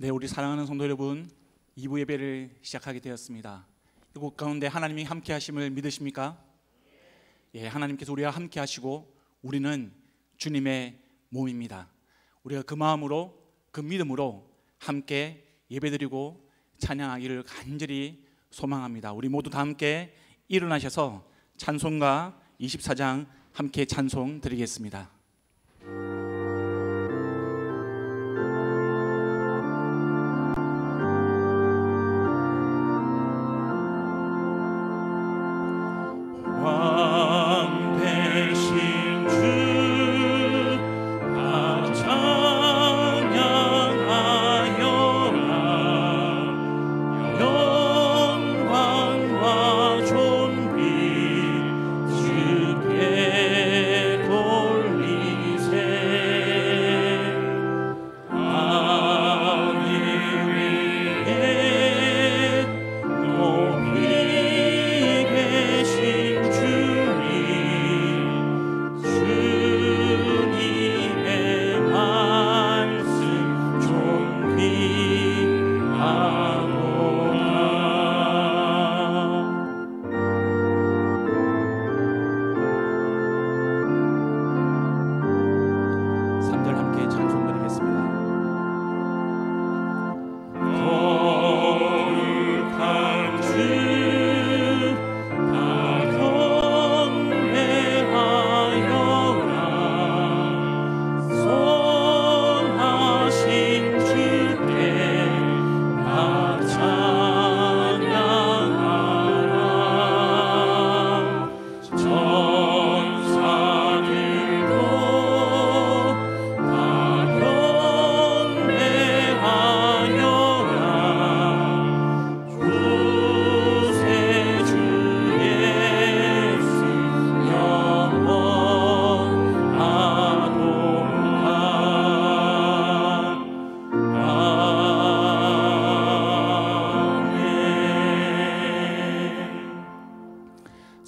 네, 우리 사랑하는 성도 여러분, 2부 예배를 시작하게 되었습니다. 이곳 가운데 하나님이 함께 하심을 믿으십니까? 예, 하나님께서 우리와 함께 하시고 우리는 주님의 몸입니다. 우리가 그 마음으로, 그 믿음으로 함께 예배드리고 찬양하기를 간절히 소망합니다. 우리 모두 다 함께 일어나셔서 찬송가 24장 함께 찬송 드리겠습니다.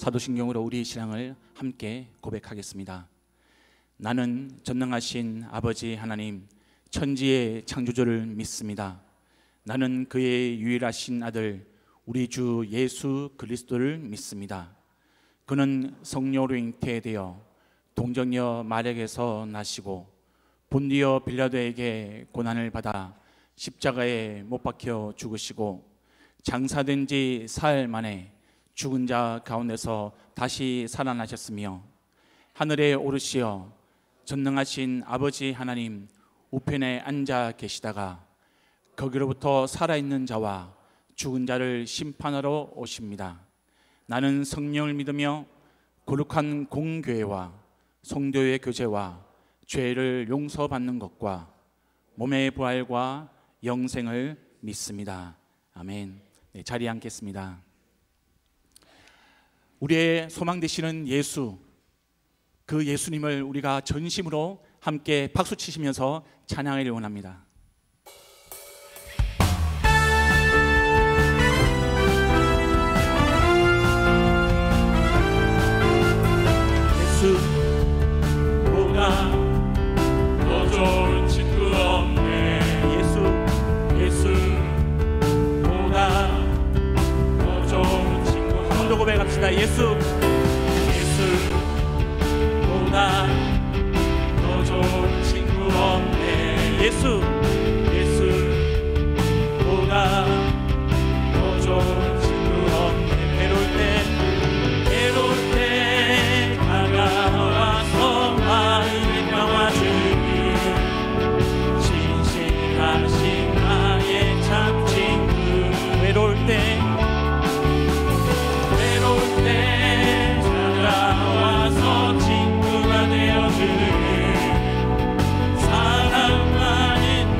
사도신경으로 우리의 신앙을 함께 고백하겠습니다. 나는 전능하신 아버지 하나님, 천지의 창조주를 믿습니다. 나는 그의 유일하신 아들 우리 주 예수 그리스도를 믿습니다. 그는 성령으로 잉태되어 동정녀 마리아에게서 나시고 본디오 빌라도에게 고난을 받아 십자가에 못 박혀 죽으시고 장사된 지 사흘 만에 죽은 자 가운데서 다시 살아나셨으며 하늘에 오르시어 전능하신 아버지 하나님 우편에 앉아 계시다가 거기로부터 살아있는 자와 죽은 자를 심판하러 오십니다. 나는 성령을 믿으며 거룩한 공교회와 성도의 교제와 죄를 용서받는 것과 몸의 부활과 영생을 믿습니다. 아멘. 네, 자리에 앉겠습니다. 우리의 소망 되시는 예수, 그 예수님을 우리가 전심으로 함께 박수 치시면서 찬양하기를 원합니다. 예수보다 더 좋은 친구 없네. 예수보다 더 좋은 친구. 한 번 더 고백합시다. 예수보다 더 좋은 친구 없네. 예수보다 더 좋은 친구 없네. 괴로울 때 다가와서 마음을 평화주니 진실하신 나의 참 친구. 외로울 때 찾아와서 친구가 되어주는 사랑하는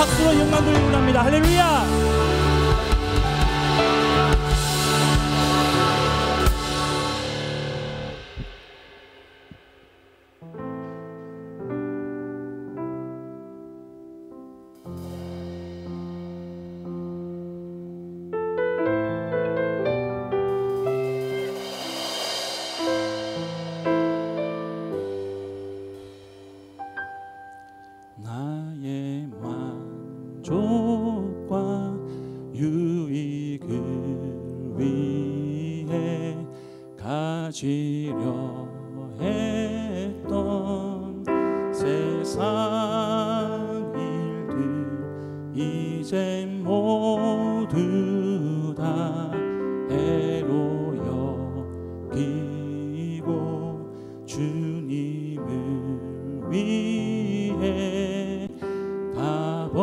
박수로 영광 돌리고 합니다. 할렐루야. 나의 만족과 유익을 위해 가지려 했던 세상 일들 이제 모두 다 애로 여기고 주님을 위해 가버리네.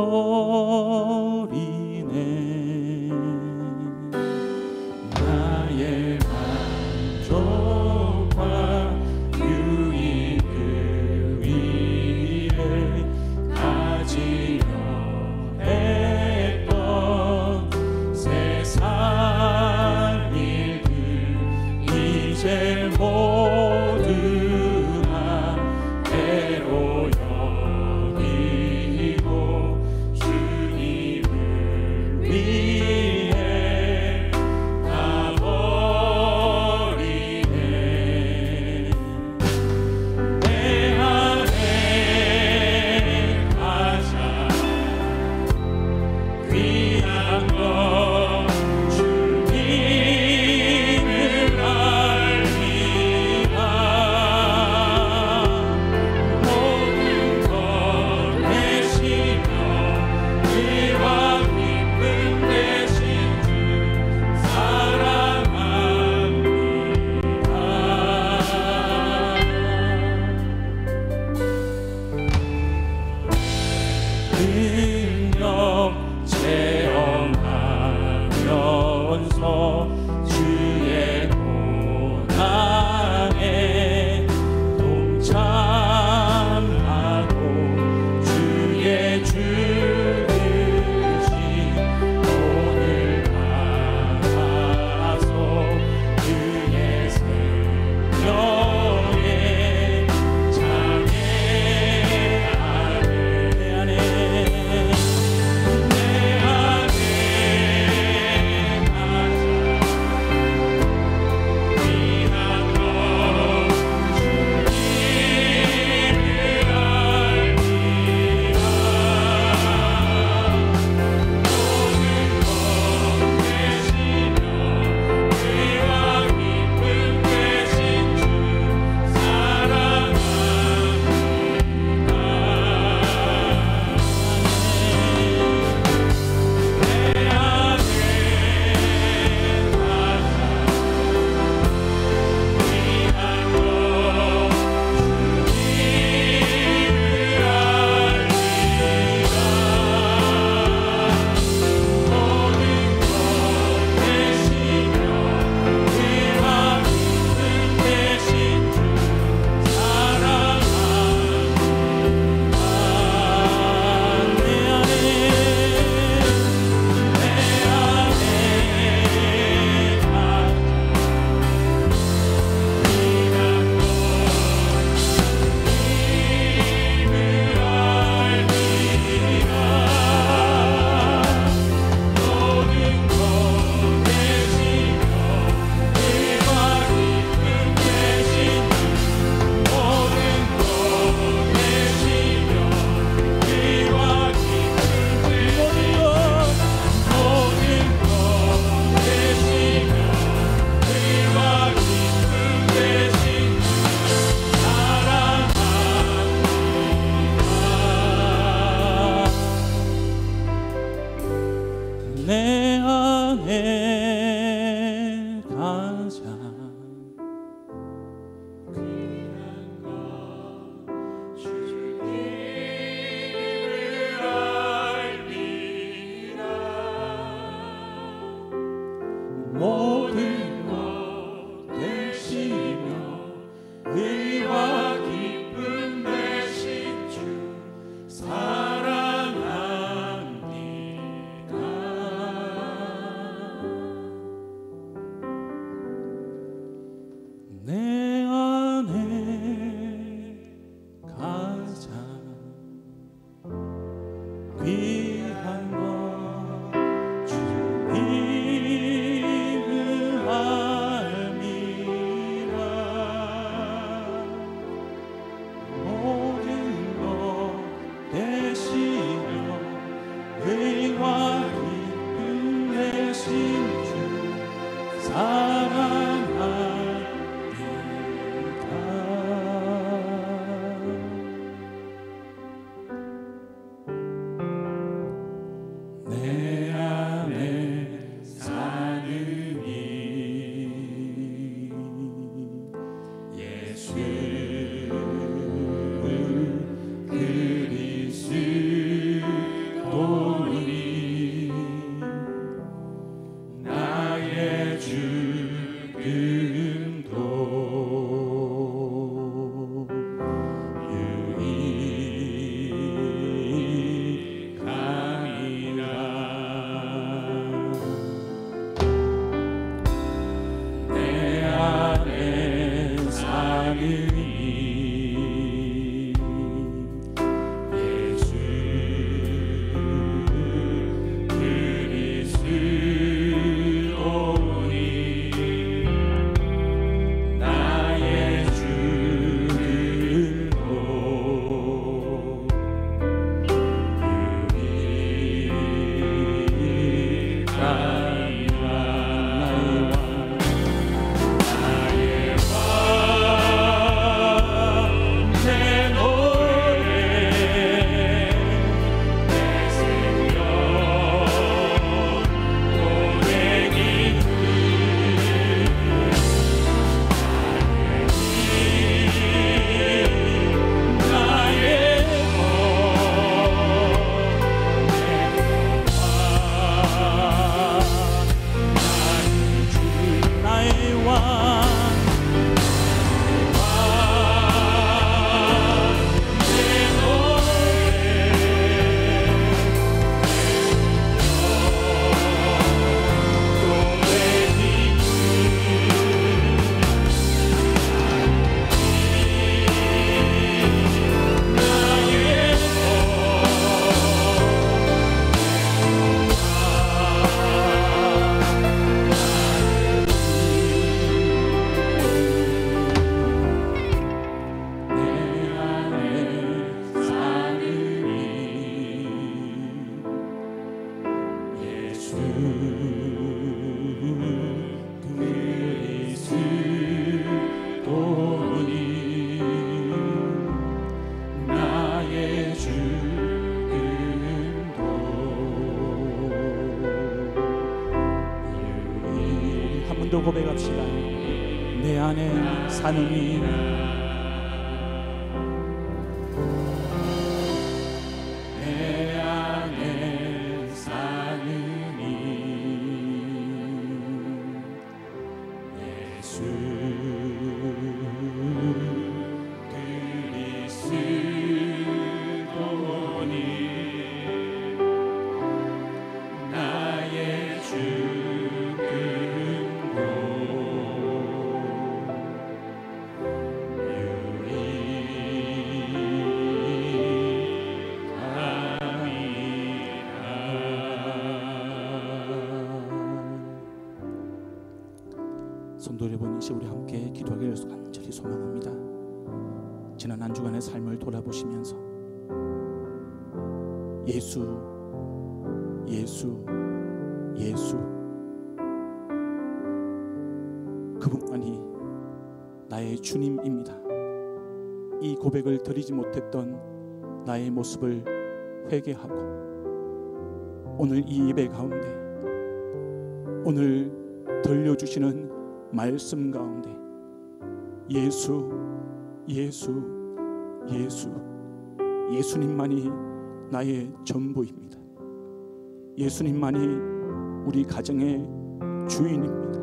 나의 만족과 유익을 위해 가지려 했던 세상 일들 이제 모두 다 애로 여기고 주님을 위해 가버리네. 내 안에 가장 귀한 것 주님을 알리라. 모든 것 내시며 이와 기쁨 되신 주 사랑합니다. 능력 체험하면서 주의 고난에 동참하고 주의 주르신 오늘 받아서 그의 생명의 장애 안에 내 안에 가장 귀한 것 주님을 알미라. 모든 것 대시며 의와 기쁨 되신 주 사랑합니다. 내 안에 사는 이 예수 그리스도니 나의 죽음도 유익함이라. 내 안에 사는 이 예수 그리스도니 나의 죽음도 유익함이라. 나의 왕 내 노래 내 생명 고백이 나의 나의 왕 내 노래 나의 죽음도 한 번 더 고백합시다. 내 안에 사는 이 내 안에 사는 이 예수 그리스도니 나의 죽음도 유익함이라. 성도 여러분, 이제 우리 함께 기도하기를 간절히 소망합니다. 지난 한 주간의 삶을 돌아보시면서 예수, 예수, 예수, 그분만이 나의 주님입니다. 이 고백을 드리지 못했던 나의 모습을 회개하고 오늘 이 예배 가운데, 오늘 들려주시는 말씀 가운데 예수, 예수, 예수, 예수님만이 나의 전부입니다. 예수님만이 우리 가정의 주인입니다.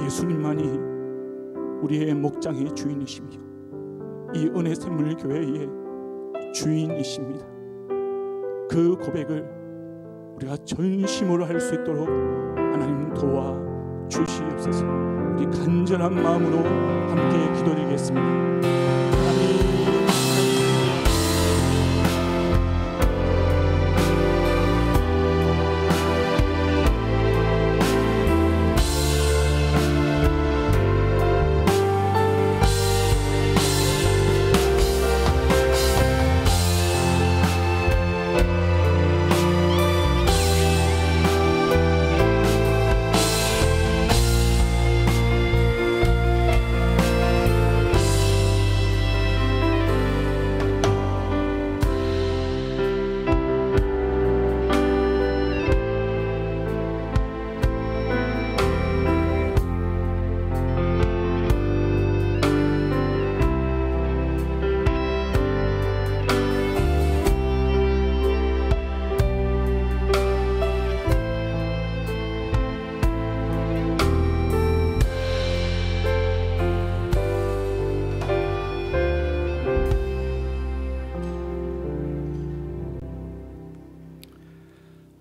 예수님만이 우리의 목장의 주인이시며 이 은혜 샘물 교회의 주인이십니다. 그 고백을 우리가 전심으로 할 수 있도록 하나님 도와 주시옵소서. 우리 간절한 마음으로 함께 기도드리겠습니다. 하나님,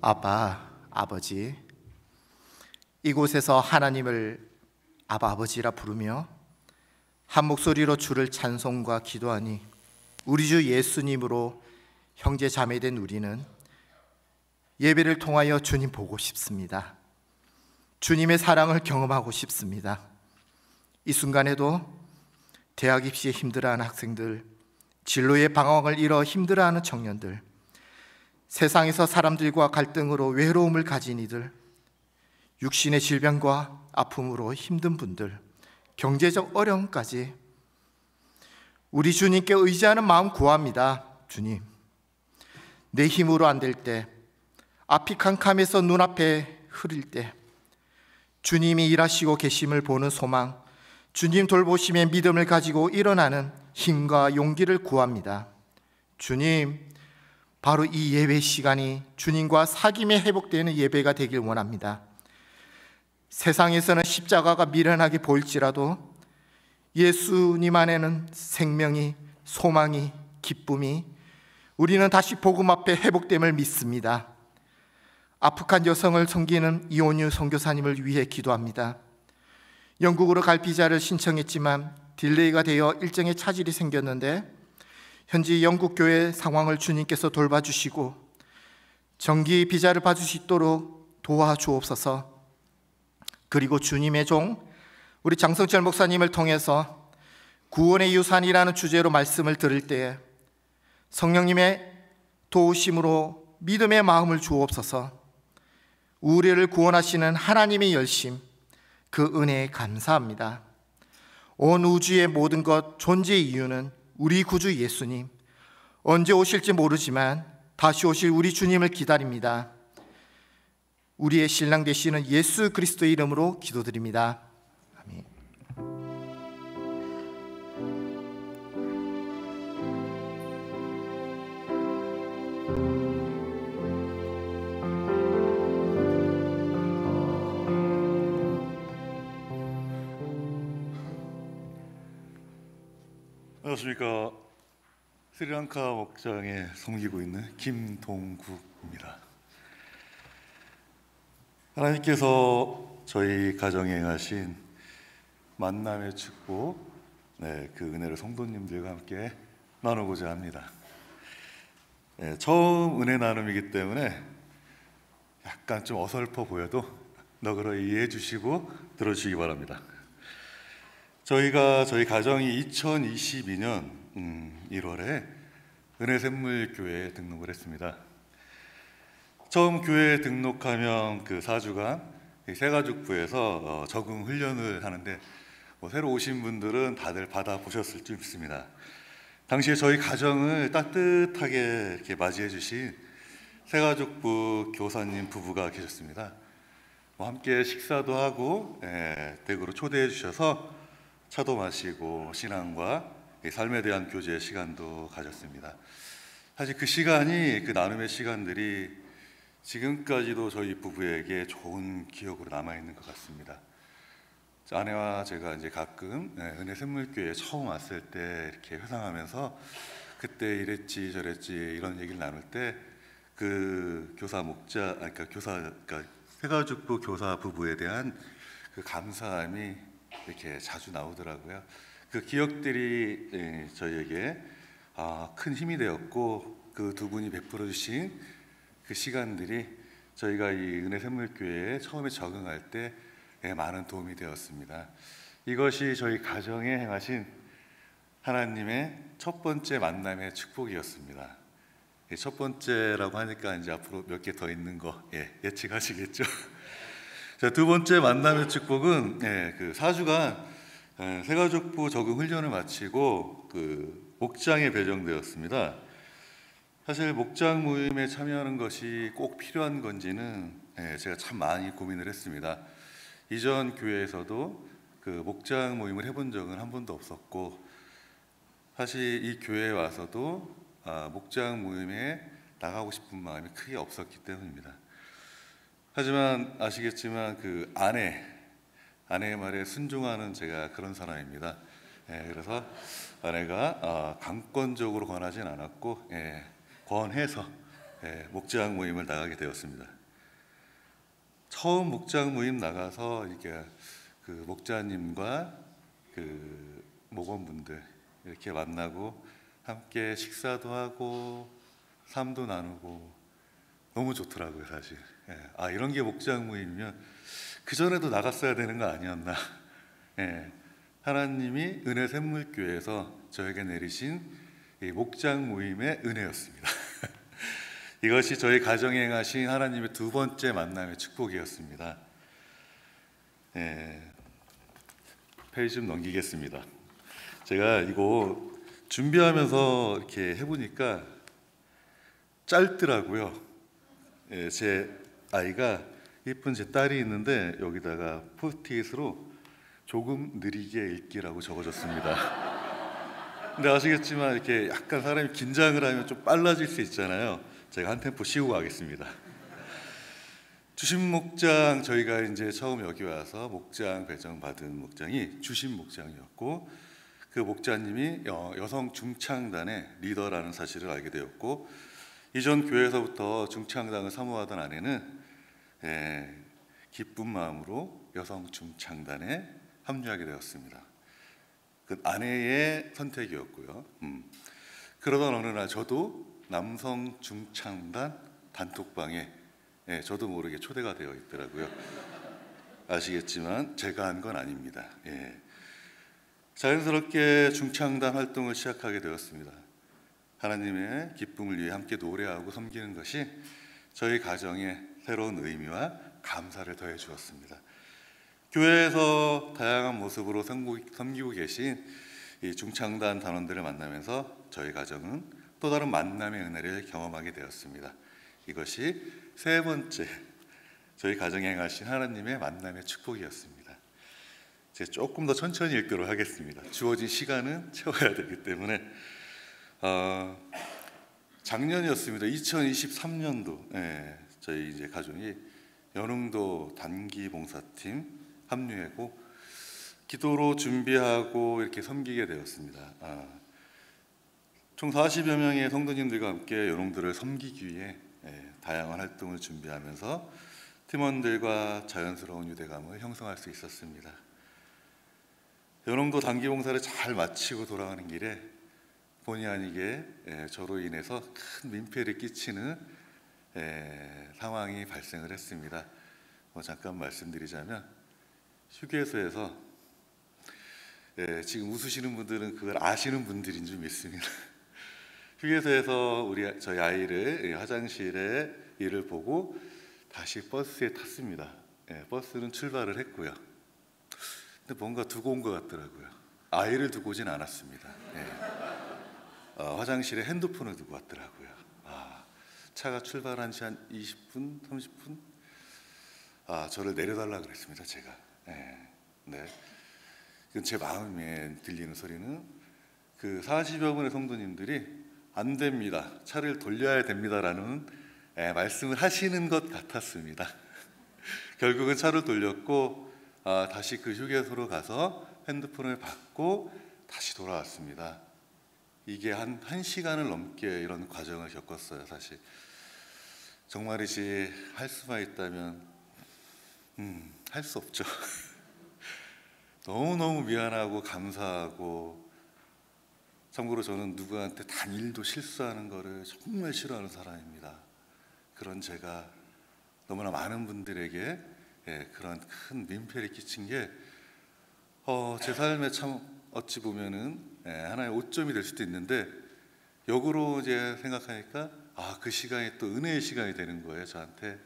아빠, 아버지, 이곳에서 하나님을 아바 아버지라 부르며 한 목소리로 주를 찬송과 기도하니 우리 주 예수님으로 형제 자매된 우리는 예배를 통하여 주님 보고 싶습니다. 주님의 사랑을 경험하고 싶습니다. 이 순간에도 대학 입시에 힘들어하는 학생들, 진로의 방황을 이뤄 힘들어하는 청년들, 세상에서 사람들과 갈등으로 외로움을 가진 이들, 육신의 질병과 아픔으로 힘든 분들, 경제적 어려움까지 우리 주님께 의지하는 마음 구합니다. 주님, 내 힘으로 안 될 때, 앞이 캄캄해서 눈앞에 흐릴 때 주님이 일하시고 계심을 보는 소망, 주님 돌보심의 믿음을 가지고 일어나는 힘과 용기를 구합니다. 주님, 바로 이 예배 시간이 주님과 사귐에 회복되는 예배가 되길 원합니다. 세상에서는 십자가가 미련하게 보일지라도 예수님 안에는 생명이, 소망이, 기쁨이, 우리는 다시 복음 앞에 회복됨을 믿습니다. 아프한 여성을 섬기는 이온유 선교사님을 위해 기도합니다. 영국으로 갈 비자를 신청했지만 딜레이가 되어 일정에 차질이 생겼는데 현지 영국 교회 상황을 주님께서 돌봐주시고 정기 비자를 받을 수 있도록 도와주옵소서. 그리고 주님의 종 우리 장성철 목사님을 통해서 구원의 유산이라는 주제로 말씀을 들을 때에 성령님의 도우심으로 믿음의 마음을 주옵소서. 우리를 구원하시는 하나님의 열심, 그 은혜에 감사합니다. 온 우주의 모든 것 존재의 이유는 우리 구주 예수님, 언제 오실지 모르지만 다시 오실 우리 주님을 기다립니다. 우리의 신랑 되시는 예수 그리스도의 이름으로 기도드립니다. 아멘. 안녕하십니까. 스리랑카 목장에 섬기고 있는 김동국입니다. 하나님께서 저희 가정에 행하신 만남의 축복, 그 은혜를 성도님들과 함께 나누고자 합니다. 처음 은혜 나눔이기 때문에 약간 좀 어설퍼 보여도 너그러 이해해 주시고 들어주시기 바랍니다. 저희 가정이 2022년 1월에 은혜샘물교회에 등록을 했습니다. 처음 교회에 등록하면 그 4주간 새가족부에서 적응 훈련을 하는데 새로 오신 분들은 다들 받아보셨을 줄 믿습니다. 당시에 저희 가정을 따뜻하게 이렇게 맞이해 주신 새가족부 교사님 부부가 계셨습니다. 함께 식사도 하고 댁으로 초대해 주셔서 차도 마시고 신앙과 삶에 대한 교제 시간도 가졌습니다. 사실 그 시간이, 그 나눔의 시간들이 지금까지도 저희 부부에게 좋은 기억으로 남아있는 것 같습니다. 아내와 제가 이제 가끔 은혜샘물교회에 처음 왔을 때 이렇게 회상하면서 그때 이랬지 저랬지 이런 얘기를 나눌 때 그 그러니까 새가족부 교사 부부에 대한 그 감사함이 이렇게 자주 나오더라고요. 그 기억들이 저희에게 큰 힘이 되었고 그 두 분이 베풀어 주신 그 시간들이 저희가 이 은혜샘물교회에 처음에 적응할 때 많은 도움이 되었습니다. 이것이 저희 가정에 행하신 하나님의 첫 번째 만남의 축복이었습니다. 첫 번째라고 하니까 이제 앞으로 몇 개 더 있는 거 예측하시겠죠? 자, 두 번째 만남의 축복은 그 4주간 새가족부 적응 훈련을 마치고 그 목장에 배정되었습니다. 사실 목장 모임에 참여하는 것이 꼭 필요한 건지는 제가 참 많이 고민을 했습니다. 이전 교회에서도 그 목장 모임을 해본 적은 한 번도 없었고, 사실 이 교회에 와서도 목장 모임에 나가고 싶은 마음이 크게 없었기 때문입니다. 하지만 아시겠지만 그 아내의 말에 순종하는 제가 그런 사람입니다. 그래서 아내가 강권적으로 권하진 않았고 권해서 목장 모임을 나가게 되었습니다. 처음 목장 모임 나가서 이게 그 목자님과 그 목원분들 이렇게 만나고 함께 식사도 하고 삶도 나누고 너무 좋더라고요, 사실. 이런 게 목장 모임이면 그 전에도 나갔어야 되는 거 아니었나. 하나님이 은혜 샘물교회에서 저에게 내리신 이 목장 모임의 은혜였습니다. 이것이 저희 가정에 행하신 하나님의 두 번째 만남의 축복이었습니다. 페이지 좀 넘기겠습니다. 제가 이거 준비하면서 이렇게 해보니까 짧더라고요. 제 아이가 예쁜 제 딸이 있는데 여기다가 포스트잇으로 조금 느리게 읽기라고 적어줬습니다. 근데 아시겠지만 이렇게 약간 사람이 긴장을 하면 좀 빨라질 수 있잖아요. 제가 한 템포 쉬고 가겠습니다. 주심 목장, 저희가 이제 처음 여기 와서 목장 배정 받은 목장이 주심 목장이었고, 그 목자님이 여성 중창단의 리더라는 사실을 알게 되었고, 이전 교회에서부터 중창단을 사모하던 아내는 기쁜 마음으로 여성 중창단에 합류하게 되었습니다. 그 아내의 선택이었고요. 그러던 어느 날 저도 남성 중창단 단톡방에 저도 모르게 초대가 되어 있더라고요. 아시겠지만 제가 한 건 아닙니다. 자연스럽게 중창단 활동을 시작하게 되었습니다. 하나님의 기쁨을 위해 함께 노래하고 섬기는 것이 저희 가정에 새로운 의미와 감사를 더해 주었습니다. 교회에서 다양한 모습으로 섬기고 계신 이 중창단 단원들을 만나면서 저희 가정은 또 다른 만남의 은혜를 경험하게 되었습니다. 이것이 세 번째 저희 가정에 행하신 하나님의 만남의 축복이었습니다. 제가 조금 더 천천히 읽도록 하겠습니다. 주어진 시간은 채워야 되기 때문에. 작년이었습니다. 2023년도 저희 이제 가족이 연흥도 단기 봉사팀 합류하고 기도로 준비하고 이렇게 섬기게 되었습니다. 총 40여 명의 성도님들과 함께 연흥도를 섬기기 위해 다양한 활동을 준비하면서 팀원들과 자연스러운 유대감을 형성할 수 있었습니다. 연흥도 단기 봉사를 잘 마치고 돌아가는 길에 본의 아니게 저로 인해서 큰 민폐를 끼치는 상황이 발생을 했습니다. 잠깐 말씀드리자면 휴게소에서 지금 웃으시는 분들은 그걸 아시는 분들인 줄 믿습니다. 휴게소에서 저희 아이를 화장실에 일을 보고 다시 버스에 탔습니다. 버스는 출발을 했고요. 근데 뭔가 두고 온 것 같더라고요. 아이를 두고 오진 않았습니다. 화장실에 핸드폰을 두고 왔더라고요. 차가 출발한 지 한 20분, 30분? 저를 내려달라 그랬습니다, 제가. 제 마음에 들리는 소리는 그 40여 분의 성도님들이 안 됩니다, 차를 돌려야 됩니다라는 말씀을 하시는 것 같았습니다. 결국은 차를 돌렸고 다시 그 휴게소로 가서 핸드폰을 받고 다시 돌아왔습니다. 이게 한 1시간을 넘게 이런 과정을 겪었어요. 사실 정말이지 할 수만 있다면 할 수 없죠. 너무너무 미안하고 감사하고, 참고로 저는 누구한테 단 일도 실수하는 거를 정말 싫어하는 사람입니다. 그런 제가 너무나 많은 분들에게 그런 큰 민폐를 끼친 게 제 삶에 참 어찌 보면은 하나의 오점이 될 수도 있는데, 역으로 이제 생각하니까 그 시간이 또 은혜의 시간이 되는 거예요. 저한테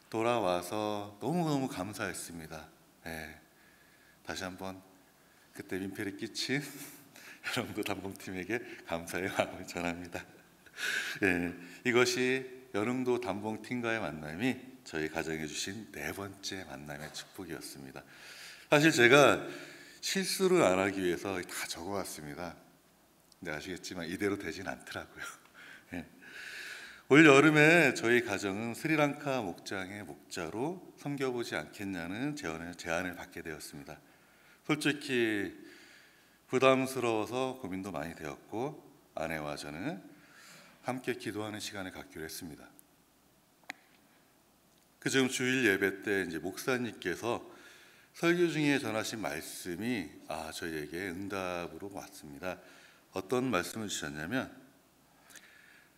돌아와서 너무너무 감사했습니다. 다시 한번 그때 민폐를 끼친 연흥도 단봉팀에게 감사의 마음을 전합니다. 이것이 연흥도 단봉팀과의 만남이 저희 가정에 주신 네 번째 만남의 축복이었습니다. 사실 제가 실수를 안 하기 위해서 다 적어왔습니다. 근데 아시겠지만 이대로 되진 않더라고요. 올 여름에 저희 가정은 스리랑카 목장의 목자로 섬겨보지 않겠냐는 제안을 받게 되었습니다. 솔직히 부담스러워서 고민도 많이 되었고, 아내와 저는 함께 기도하는 시간을 갖기로 했습니다. 그중 주일 예배 때 이제 목사님께서 설교 중에 전하신 말씀이 저희에게 응답으로 왔습니다. 어떤 말씀을 주셨냐면,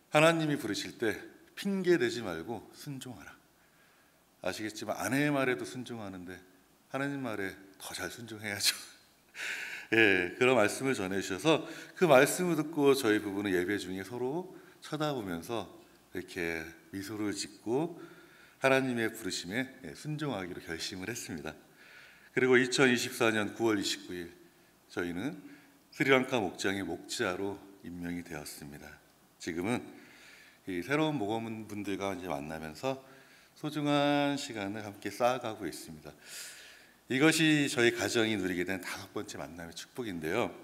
하나님이 부르실 때 핑계 대지 말고 순종하라. 아시겠지만 아내의 말에도 순종하는데 하나님 말에 더 잘 순종해야죠. 예, 그런 말씀을 전해주셔서 그 말씀을 듣고 저희 부부는 예배 중에 서로 쳐다보면서 이렇게 미소를 짓고 하나님의 부르심에 순종하기로 결심을 했습니다. 그리고 2024년 9월 29일 저희는 스리랑카 목장의 목자로 임명이 되었습니다. 지금은 이 새로운 목원분들과 이제 만나면서 소중한 시간을 함께 쌓아가고 있습니다. 이것이 저희 가정이 누리게 된 5번째 만남의 축복인데요.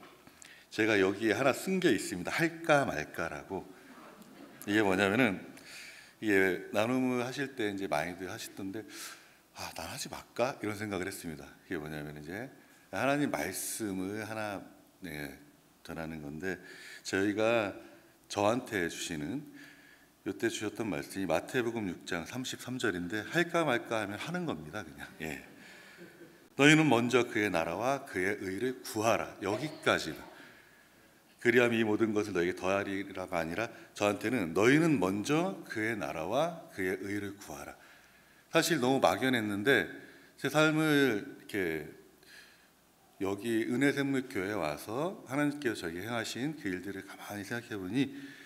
제가 여기에 하나 쓴 게 있습니다. 할까 말까라고. 이게 뭐냐면은, 이게 나눔을 하실 때 이제 많이들 하시던데 난 하지 말까 이런 생각을 했습니다. 이게 뭐냐면 이제 하나님 말씀을 하나 전하는 건데, 저희가 저한테 주시는 이때 주셨던 말씀이 마태복음 6장 33절인데 할까 말까 하면 하는 겁니다. 그냥 너희는 먼저 그의 나라와 그의 의를 구하라. 여기까지는. 그리하면 이 모든 것을 너에게 더하리라가 아니라 저한테는 너희는 먼저 그의 나라와 그의 의를 구하라. 사실 너무 막연했는데 제 삶을 이렇게 여기 은혜샘물교회에 와서 하나님께서 저에게 행하신 그 일들을 가만히 생각해 보니,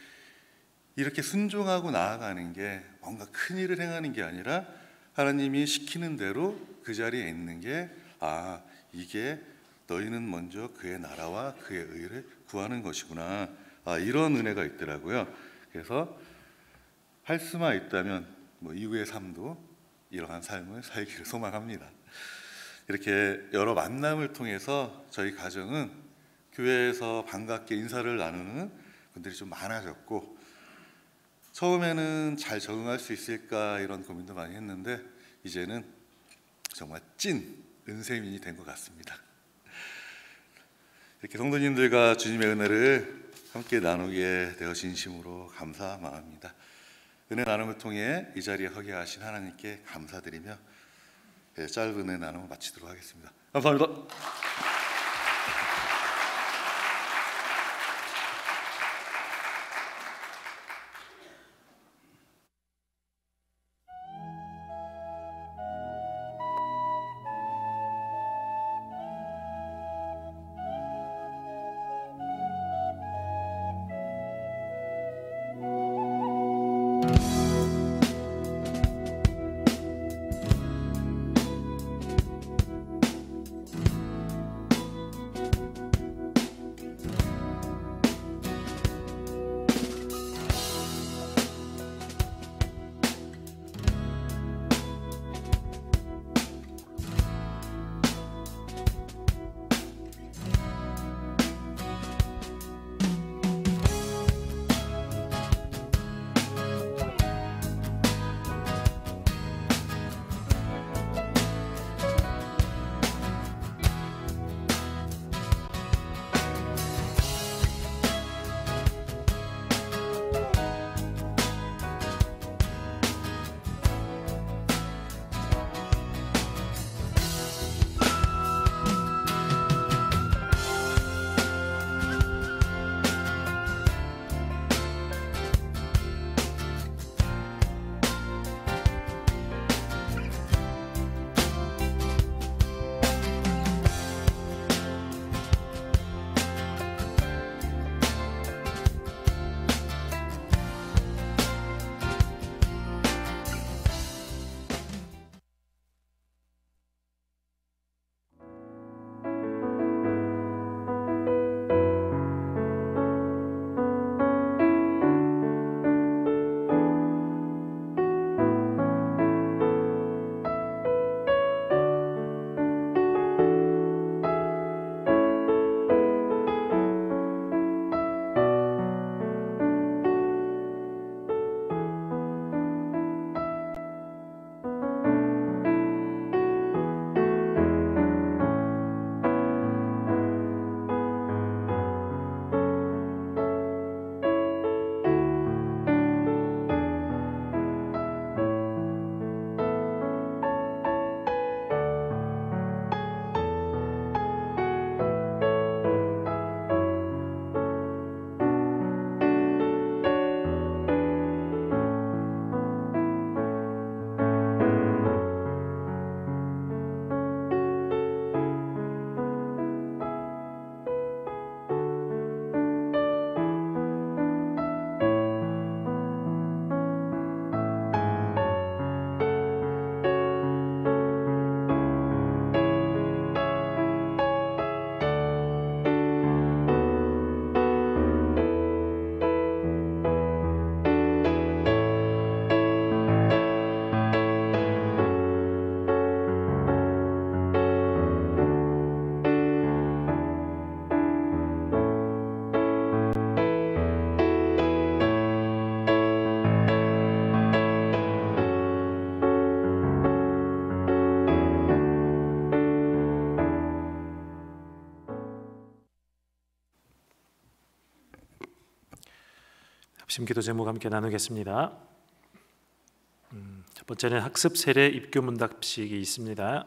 이렇게 순종하고 나아가는 게 뭔가 큰 일을 행하는 게 아니라 하나님이 시키는 대로 그 자리에 있는 게 이게 너희는 먼저 그의 나라와 그의 의를 구하는 것이구나. 이런 은혜가 있더라고요. 그래서 할 수만 있다면 이후의 삶도 이러한 삶을 살기를 소망합니다. 이렇게 여러 만남을 통해서 저희 가정은 교회에서 반갑게 인사를 나누는 분들이 좀 많아졌고, 처음에는 잘 적응할 수 있을까 이런 고민도 많이 했는데 이제는 정말 찐 은혜민이 된 것 같습니다. 이렇게 성도님들과 주님의 은혜를 함께 나누게 되어 진심으로 감사 마음입니다. 은혜 나눔을 통해 이 자리에 서게 하신 하나님께 감사드리며 짧은 은혜 나눔을 마치도록 하겠습니다. 감사합니다. 합심 기도 제목 함께 나누겠습니다. 첫 번째는 학습 세례 입교 문답식이 있습니다.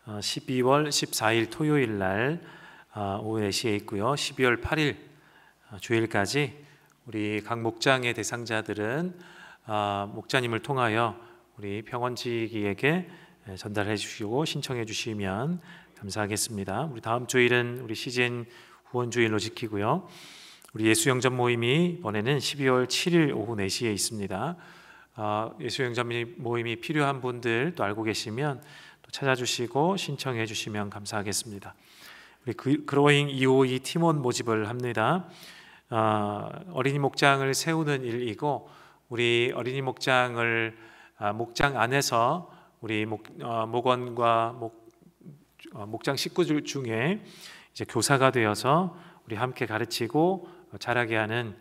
12월 14일 토요일 날 오후 4시에 있고요. 12월 8일 주일까지 우리 각 목장의 대상자들은 목자님을 통하여 우리 평원지기에게 전달해 주시고 신청해 주시면 감사하겠습니다. 우리 다음 주일은 우리 시즌 후원주일로 지키고요. 우리 예수영전 모임이 이번에는 12월 7일 오후 4시에 있습니다. 예수영전 모임이 필요한 분들 또 알고 계시면 또 찾아주시고 신청해 주시면 감사하겠습니다. 우리 그로잉 252 팀원 모집을 합니다. 어린이 목장을 세우는 일이고 우리 어린이 목장을 목장 안에서 우리 목원과 목장 식구들 중에 이제 교사가 되어서 우리 함께 가르치고 자라게 하는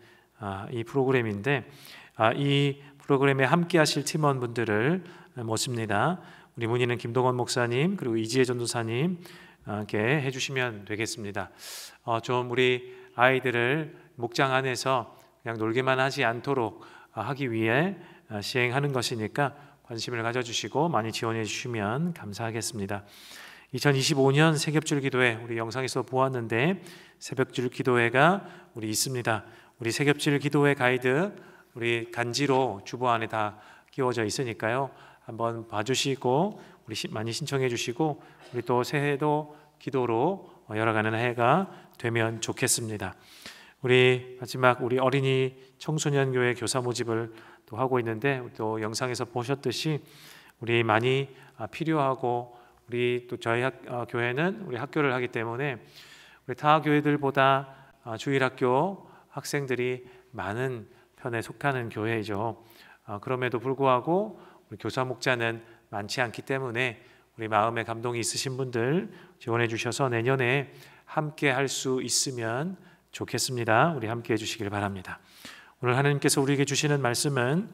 이 프로그램인데 이 프로그램에 함께 하실 팀원분들을 모십니다. 우리 문의는 김동원 목사님 그리고 이지혜 전도사님 께 해주시면 되겠습니다. 좀 우리 아이들을 목장 안에서 그냥 놀게만 하지 않도록 하기 위해 시행하는 것이니까 관심을 가져주시고 많이 지원해 주시면 감사하겠습니다. 2025년 새벽줄 기도회 우리 영상에서 보았는데 새벽줄 기도회가 우리 있습니다. 우리 새벽줄 기도회 가이드 우리 간지로 주보 안에 다 끼워져 있으니까요. 한번 봐주시고 우리 많이 신청해 주시고 우리 또 새해도 기도로 열어가는 해가 되면 좋겠습니다. 우리 마지막 우리 어린이 청소년 교회 교사 모집을 또 하고 있는데 또 영상에서 보셨듯이 우리 많이 필요하고 우리 또 저희 교회는 우리 학교를 하기 때문에 우리 타 교회들보다 주일학교 학생들이 많은 편에 속하는 교회이죠. 그럼에도 불구하고 우리 교사 목자는 많지 않기 때문에 우리 마음에 감동이 있으신 분들 지원해 주셔서 내년에 함께 할 수 있으면 좋겠습니다. 우리 함께 해주시길 바랍니다. 오늘 하나님께서 우리에게 주시는 말씀은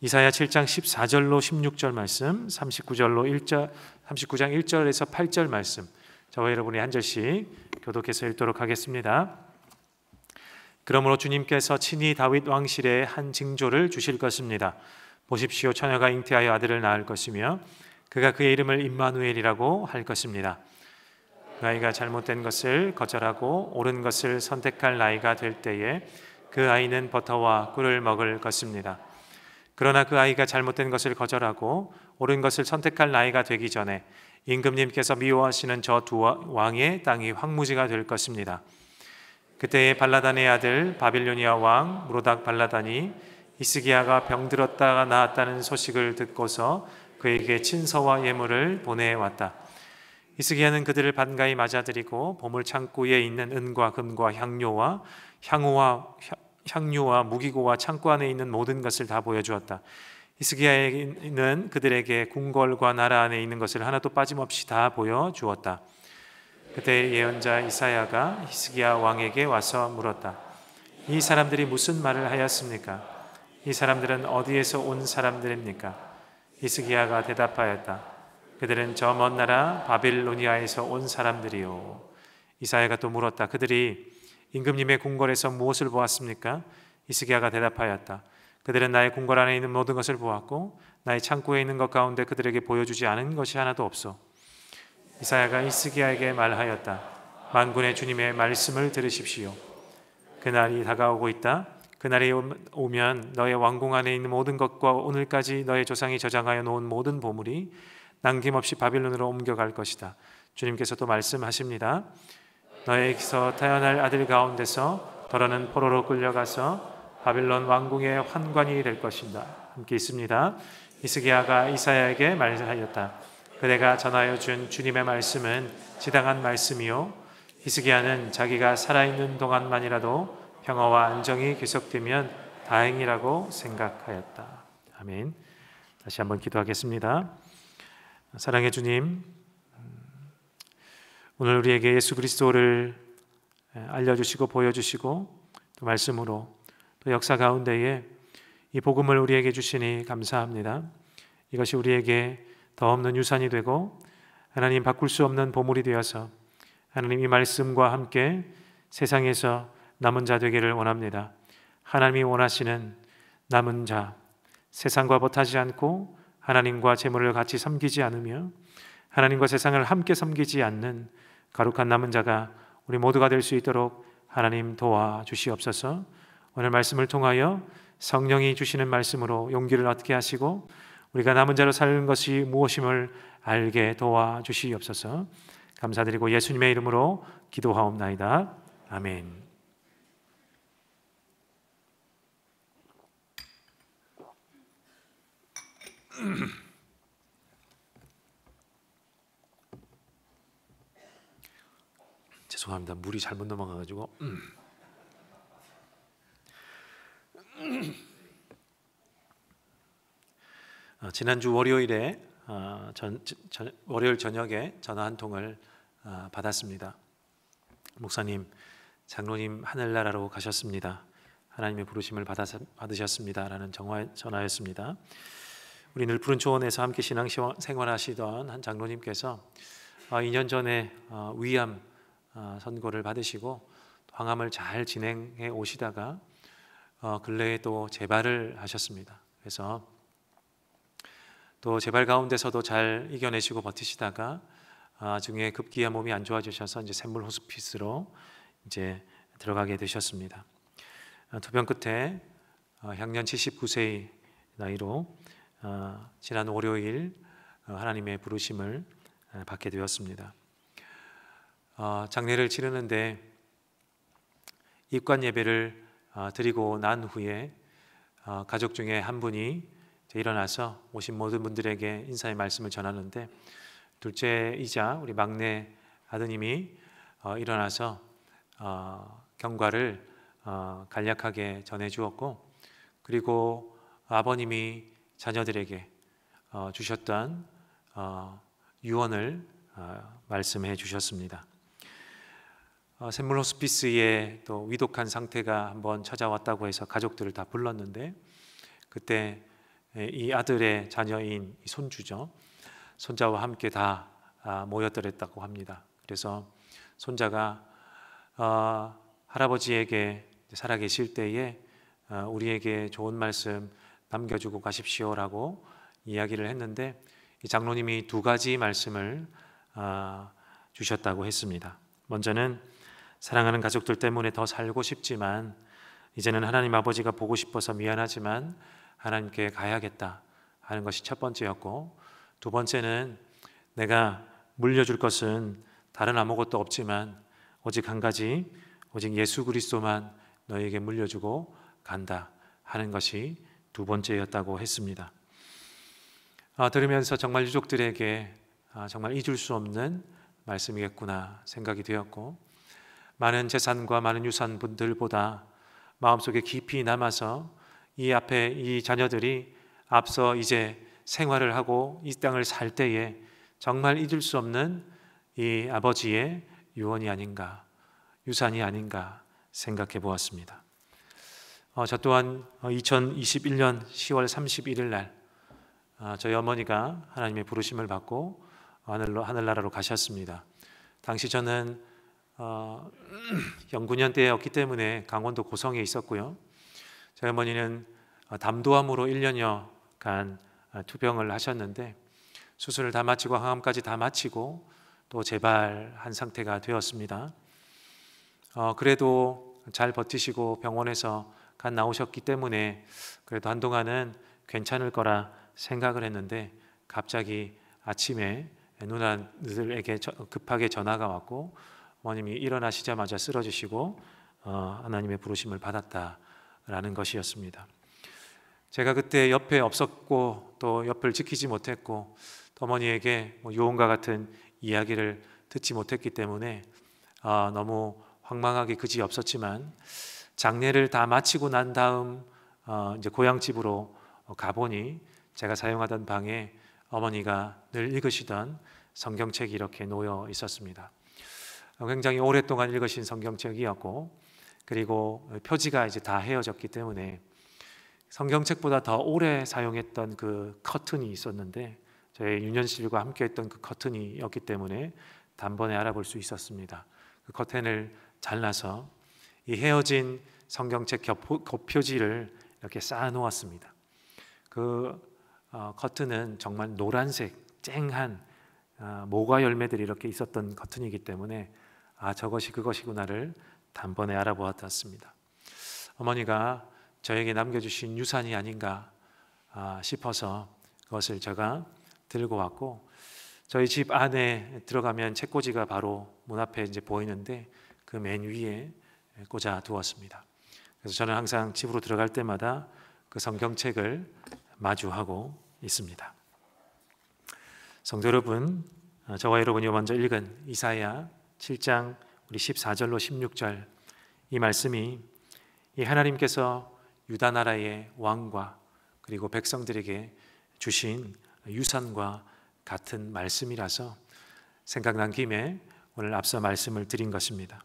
이사야 7장 14절로 16절 말씀, 39장 1절에서 8절 말씀, 저와 여러분이 한 절씩 교독해서 읽도록 하겠습니다. 그러므로 주님께서 친히 다윗 왕실에 한 징조를 주실 것입니다. 보십시오, 처녀가 잉태하여 아들을 낳을 것이며 그가 그의 이름을 임마누엘이라고 할 것입니다. 그 아이가 잘못된 것을 거절하고 옳은 것을 선택할 나이가 될 때에 그 아이는 버터와 꿀을 먹을 것입니다. 그러나 그 아이가 잘못된 것을 거절하고 옳은 것을 선택할 나이가 되기 전에 임금님께서 미워하시는 저 두 왕의 땅이 황무지가 될 것입니다. 그때에 발라단의 아들 바빌로니아 왕 무로닥 발라단이 히스기야가 병들었다가 나았다는 소식을 듣고서 그에게 친서와 예물을 보내왔다. 히스기야는 그들을 반가이 맞아들이고 보물 창고에 있는 은과 금과 향유와 무기고와 창고 안에 있는 모든 것을 다 보여주었다. 히스기야는 그들에게 궁궐과 나라 안에 있는 것을 하나도 빠짐없이 다 보여주었다. 그때 예언자 이사야가 히스기야 왕에게 와서 물었다. 이 사람들이 무슨 말을 하였습니까? 이 사람들은 어디에서 온 사람들입니까? 히스기야가 대답하였다. 그들은 저 먼 나라 바빌로니아에서 온 사람들이요. 이사야가 또 물었다. 그들이 임금님의 궁궐에서 무엇을 보았습니까? 히스기야가 대답하였다. 그들은 나의 궁궐 안에 있는 모든 것을 보았고 나의 창고에 있는 것 가운데 그들에게 보여주지 않은 것이 하나도 없어. 이사야가 히스기야에게 말하였다. 만군의 주님의 말씀을 들으십시오. 그날이 다가오고 있다. 그날이 오면 너의 왕궁 안에 있는 모든 것과 오늘까지 너의 조상이 저장하여 놓은 모든 보물이 남김없이 바빌론으로 옮겨갈 것이다. 주님께서 또 말씀하십니다. 너에게서 태어날 아들 가운데서 더러는 포로로 끌려가서 바빌론 왕궁의 환관이 될 것이다. 함께 있습니다. 히스기야가 이사야에게 말하였다. 그대가 전하여 준 주님의 말씀은 지당한 말씀이요 히스기야는 자기가 살아있는 동안만이라도 평화와 안정이 계속되면 다행이라고 생각하였다. 아멘. 다시 한번 기도하겠습니다. 사랑의 주님, 오늘 우리에게 예수 그리스도를 알려주시고 보여주시고 또 말씀으로 또 역사 가운데에 이 복음을 우리에게 주시니 감사합니다. 이것이 우리에게 더 없는 유산이 되고 하나님 바꿀 수 없는 보물이 되어서 하나님 이 말씀과 함께 세상에서 남은 자 되기를 원합니다. 하나님이 원하시는 남은 자, 세상과 벗하지 않고 하나님과 재물을 같이 섬기지 않으며 하나님과 세상을 함께 섬기지 않는 거룩한 남은 자가 우리 모두가 될 수 있도록 하나님 도와주시옵소서. 오늘 말씀을 통하여 성령이 주시는 말씀으로 용기를 얻게 하시고 우리가 남은 자로 사는 것이 무엇임을 알게 도와주시옵소서. 감사드리고 예수님의 이름으로 기도하옵나이다. 아멘. 죄송합니다. 물이 잘못 넘어가가지고. 지난주 월요일에 월요일 저녁에 전화 한 통을 받았습니다. 목사님, 장로님 하늘나라로 가셨습니다. 하나님의 부르심을 받으셨습니다라는 전화였습니다. 우리 늘푸른 초원에서 함께 신앙생활하시던 한 장로님께서 2년 전에 위암 선고를 받으시고 항암을 잘 진행해 오시다가 근래에 또 재발을 하셨습니다. 그래서 또 재발 가운데서도 잘 이겨내시고 버티시다가 나중에 급기야 몸이 안 좋아지셔서 이제 샘물 호스피스로 이제 들어가게 되셨습니다. 투병 끝에 향년 79세의 나이로 지난 월요일 하나님의 부르심을 받게 되었습니다. 장례를 치르는데 입관 예배를 드리고 난 후에 가족 중에 한 분이 일어나서 오신 모든 분들에게 인사의 말씀을 전하는데 둘째이자 우리 막내 아드님이 일어나서 경과를 간략하게 전해주었고 그리고 아버님이 자녀들에게 주셨던 유언을 말씀해 주셨습니다. 샘물 호스피스에 또 위독한 상태가 한번 찾아왔다고 해서 가족들을 다 불렀는데 그때 이 아들의 자녀인 손주죠. 손자와 함께 다 모였더랬다고 합니다. 그래서 손자가 할아버지에게 살아계실 때에 우리에게 좋은 말씀 남겨주고 가십시오라고 이야기를 했는데 이 장로님이 두 가지 말씀을 주셨다고 했습니다. 먼저는 사랑하는 가족들 때문에 더 살고 싶지만 이제는 하나님 아버지가 보고 싶어서 미안하지만 하나님께 가야겠다 하는 것이 첫 번째였고 두 번째는 내가 물려줄 것은 다른 아무것도 없지만 오직 한 가지 오직 예수 그리스도만 너에게 물려주고 간다 하는 것이 두 번째였다고 했습니다. 들으면서 정말 유족들에게 정말 잊을 수 없는 말씀이겠구나 생각이 되었고 많은 재산과 많은 유산분들보다 마음속에 깊이 남아서 이 앞에 이 자녀들이 앞서 이제 생활을 하고 이 땅을 살 때에 정말 잊을 수 없는 이 아버지의 유언이 아닌가 유산이 아닌가 생각해 보았습니다. 저 또한 2021년 10월 31일 날 저희 어머니가 하나님의 부르심을 받고 하늘나라로 가셨습니다. 당시 저는 영구년대였기 때문에 강원도 고성에 있었고요. 저희 어머니는 담도암으로 1년여간 투병을 하셨는데 수술을 다 마치고 항암까지 다 마치고 또 재발한 상태가 되었습니다. 그래도 잘 버티시고 병원에서 간 나오셨기 때문에 그래도 한동안은 괜찮을 거라 생각을 했는데 갑자기 아침에 누나들에게 급하게 전화가 왔고 어머님이 일어나시자마자 쓰러지시고 하나님의 부르심을 받았다라는 것이었습니다. 제가 그때 옆에 없었고 또 옆을 지키지 못했고 어머니에게 유언과 같은 이야기를 듣지 못했기 때문에 너무 황망하게 그지없었지만 장례를 다 마치고 난 다음 이제 고향집으로 가보니 제가 사용하던 방에 어머니가 늘 읽으시던 성경책이 이렇게 놓여 있었습니다. 굉장히 오랫동안 읽으신 성경책이었고 그리고 표지가 이제 다 헤어졌기 때문에 성경책보다 더 오래 사용했던 그 커튼이 있었는데 저희 윤현실과 함께했던 그 커튼이었기 때문에 단번에 알아볼 수 있었습니다. 그 커튼을 잘라서 이 헤어진 성경책 겉표지를 이렇게 쌓아 놓았습니다. 그 커튼은 정말 노란색 쨍한 모과 열매들이 이렇게 있었던 커튼이기 때문에 저것이 그것이구나를 단번에 알아보았습니다. 어머니가 저에게 남겨주신 유산이 아닌가 싶어서 그것을 제가 들고 왔고, 저희 집 안에 들어가면 책꽂이가 바로 문 앞에 이제 보이는데 그 맨 위에 꽂아 두었습니다. 그래서 저는 항상 집으로 들어갈 때마다 그 성경책을 마주하고 있습니다. 성도 여러분, 저와 여러분이 먼저 읽은 이사야 7장 우리 14절로 16절 이 말씀이 이 하나님께서 유다 나라의 왕과 그리고 백성들에게 주신 유산과 같은 말씀이라서 생각난 김에 오늘 앞서 말씀을 드린 것입니다.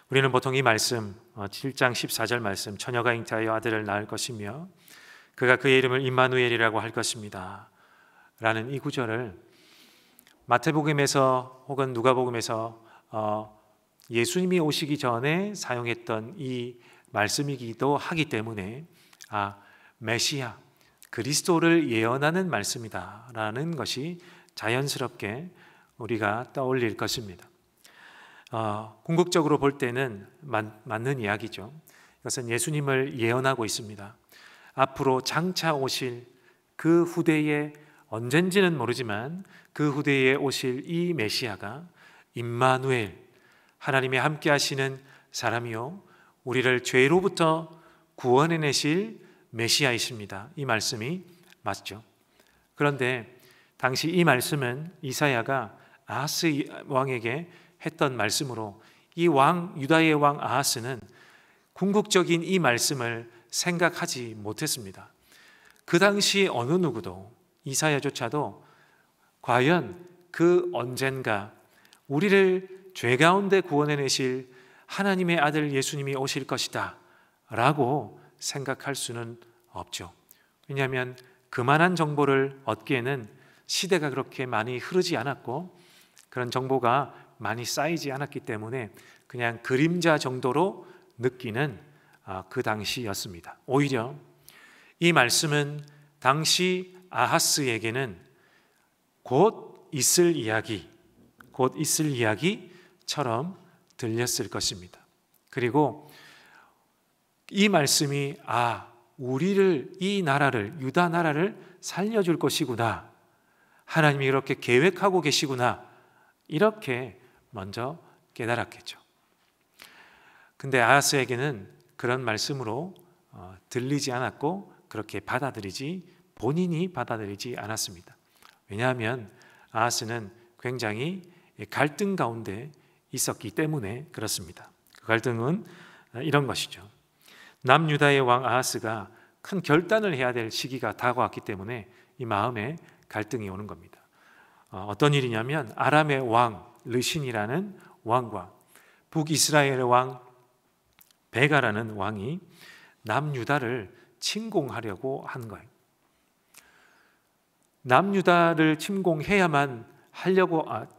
우리는 보통 이 말씀 7장 14절 말씀, 처녀가 잉태하여 아들을 낳을 것이며 그가 그의 이름을 임마누엘이라고 할 것입니다 라는 이 구절을 마태복음에서 혹은 누가복음에서 예수님이 오시기 전에 사용했던 이 말씀이기도 하기 때문에 메시아 그리스도를 예언하는 말씀이다 라는 것이 자연스럽게 우리가 떠올릴 것입니다. 궁극적으로 볼 때는 맞는 이야기죠. 이것은 예수님을 예언하고 있습니다. 앞으로 장차 오실 그 후대에, 언젠지는 모르지만 그 후대에 오실 이 메시아가 임마누엘, 하나님이 함께 하시는 사람이요 우리를 죄로부터 구원해내실 메시아이십니다. 이 말씀이 맞죠. 그런데 당시 이 말씀은 이사야가 아하스 왕에게 했던 말씀으로 이 왕, 유다의 왕 아하스는 궁극적인 이 말씀을 생각하지 못했습니다. 그 당시 어느 누구도, 이사야조차도 과연 그 언젠가 우리를 죄 가운데 구원해내실 하나님의 아들 예수님이 오실 것이다 라고 생각할 수는 없죠. 왜냐하면 그만한 정보를 얻기에는 시대가 그렇게 많이 흐르지 않았고 그런 정보가 많이 쌓이지 않았기 때문에 그냥 그림자 정도로 느끼는 그 당시였습니다. 오히려 이 말씀은 당시 아하스에게는 곧 있을 이야기처럼 들렸을 것입니다. 그리고 이 말씀이 우리를, 이 나라를, 유다 나라를 살려줄 것이구나, 하나님이 이렇게 계획하고 계시구나, 이렇게 먼저 깨달았겠죠. 근데 아하스에게는 그런 말씀으로 들리지 않았고 그렇게 본인이 받아들이지 않았습니다. 왜냐하면 아하스는 굉장히 갈등 가운데 있었기 때문에 그렇습니다. 그 갈등은 이런 것이죠. 남유다의 왕 아하스가 큰 결단을 해야 될 시기가 다가왔기 때문에 이 마음에 갈등이 오는 겁니다. 어떤 일이냐면 아람의 왕 르신이라는 왕과 북이스라엘의 왕 베가라는 왕이 남유다를 침공하려고 한 거예요. 남유다를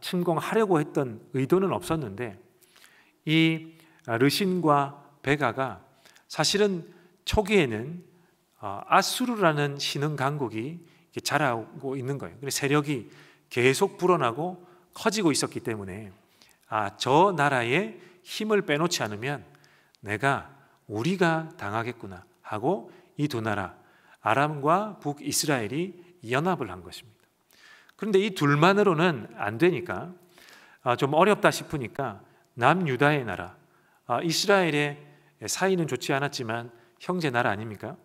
침공하려고 했던 의도는 없었는데 이 르신과 베가가 사실은 초기에는 아수르라는 신흥 강국이 자라고 있는 거예요. 그래서 세력이 계속 불어나고 커지고 있었기 때문에 저 나라의 힘을 빼놓지 않으면 우리가 당하겠구나 하고 이 두 나라 아람과 북이스라엘이 연합을 한 것입니다. 그런데 이 둘만으로는 안 되니까 좀 어렵다 싶으니까 남유다의 나라 이스라엘의 사이는 좋지 않았지만 형제 나라 아닙니까?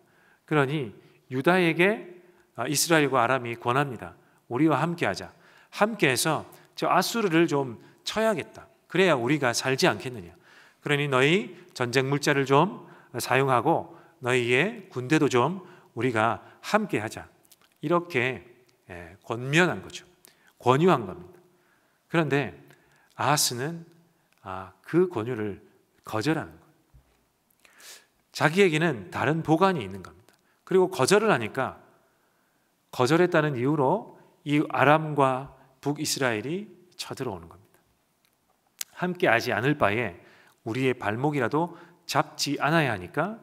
그러니 유다에게 이스라엘과 아람이 권합니다. 우리와 함께하자. 함께해서 저 아수르를 좀 쳐야겠다. 그래야 우리가 살지 않겠느냐. 그러니 너희 전쟁 물자를 좀 사용하고 너희의 군대도 좀 우리가 함께하자. 이렇게 권면한 거죠. 권유한 겁니다. 그런데 아하스는 그 권유를 거절하는 거예요. 자기에게는 다른 보관이 있는 겁니다. 그리고 거절을 하니까 거절했다는 이유로 이 아람과 북이스라엘이 쳐들어오는 겁니다. 함께 하지 않을 바에 우리의 발목이라도 잡지 않아야 하니까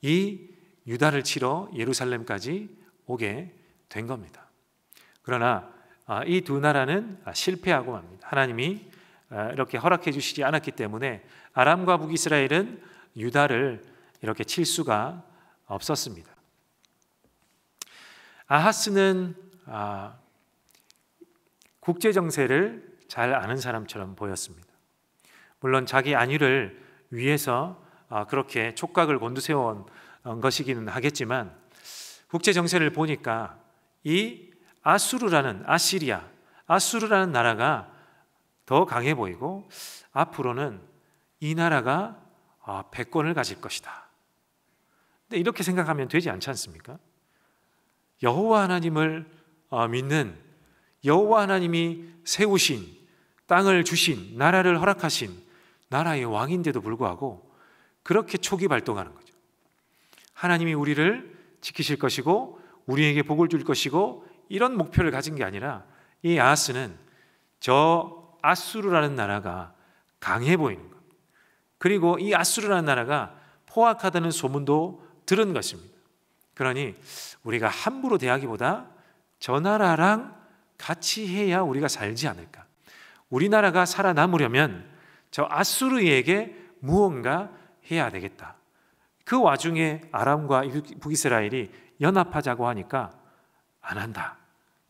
이 유다를 치러 예루살렘까지 오게 된 겁니다. 그러나 이 두 나라는 실패하고 맙니다. 하나님이 이렇게 허락해 주시지 않았기 때문에 아람과 북이스라엘은 유다를 이렇게 칠 수가 없었습니다. 아하스는 국제 정세를 잘 아는 사람처럼 보였습니다. 물론 자기 안위를 위해서 그렇게 촉각을 곤두세운 것이기는 하겠지만 국제 정세를 보니까 이 아수르라는 나라가 더 강해 보이고 앞으로는 이 나라가 패권을 가질 것이다. 근데 이렇게 생각하면 되지 않지 않습니까? 여호와 하나님을 믿는, 여호와 하나님이 세우신, 땅을 주신, 나라를 허락하신 나라의 왕인데도 불구하고 그렇게 초기 발동하는 거죠. 하나님이 우리를 지키실 것이고 우리에게 복을 줄 것이고 이런 목표를 가진 게 아니라 이 아하스는 저 아수르라는 나라가 강해 보이는 것, 그리고 이 아수르라는 나라가 포악하다는 소문도 들은 것입니다. 그러니 우리가 함부로 대하기보다 저 나라랑 같이 해야 우리가 살지 않을까. 우리나라가 살아남으려면 저 아수르에게 무언가 해야 되겠다. 그 와중에 아람과 북이스라엘이 연합하자고 하니까 안 한다.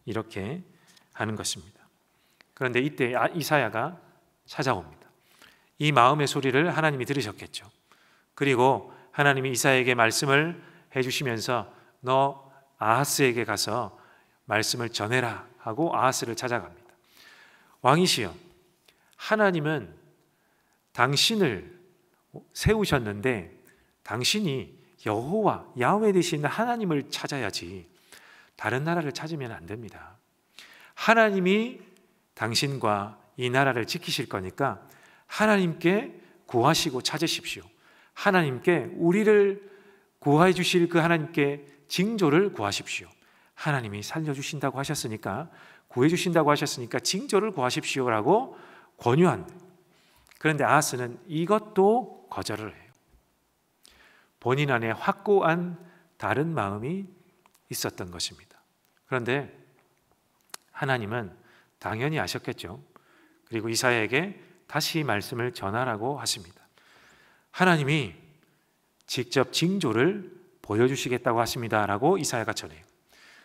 이렇게 하는 것입니다. 그런데 이때 이사야가 찾아옵니다. 이 마음의 소리를 하나님이 들으셨겠죠. 그리고 하나님이 이사야에게 말씀을 해주시면서 너 아하스에게 가서 말씀을 전해라 하고 아하스를 찾아갑니다. 왕이시여, 하나님은 당신을 세우셨는데 당신이 여호와 야훼 되신 하나님을 찾아야지 다른 나라를 찾으면 안 됩니다. 하나님이 당신과 이 나라를 지키실 거니까 하나님께 구하시고 찾으십시오. 하나님께 우리를 구해 주실 그 하나님께 징조를 구하십시오. 하나님이 살려주신다고 하셨으니까, 구해 주신다고 하셨으니까 징조를 구하십시오라고 권유한다. 그런데 아하스는 이것도 거절을 해요. 본인 안에 확고한 다른 마음이 있었던 것입니다. 그런데 하나님은 당연히 아셨겠죠. 그리고 이사야에게 다시 말씀을 전하라고 하십니다. 하나님이 직접 징조를 보여주시겠다고 하십니다 라고 이사야가 전해요.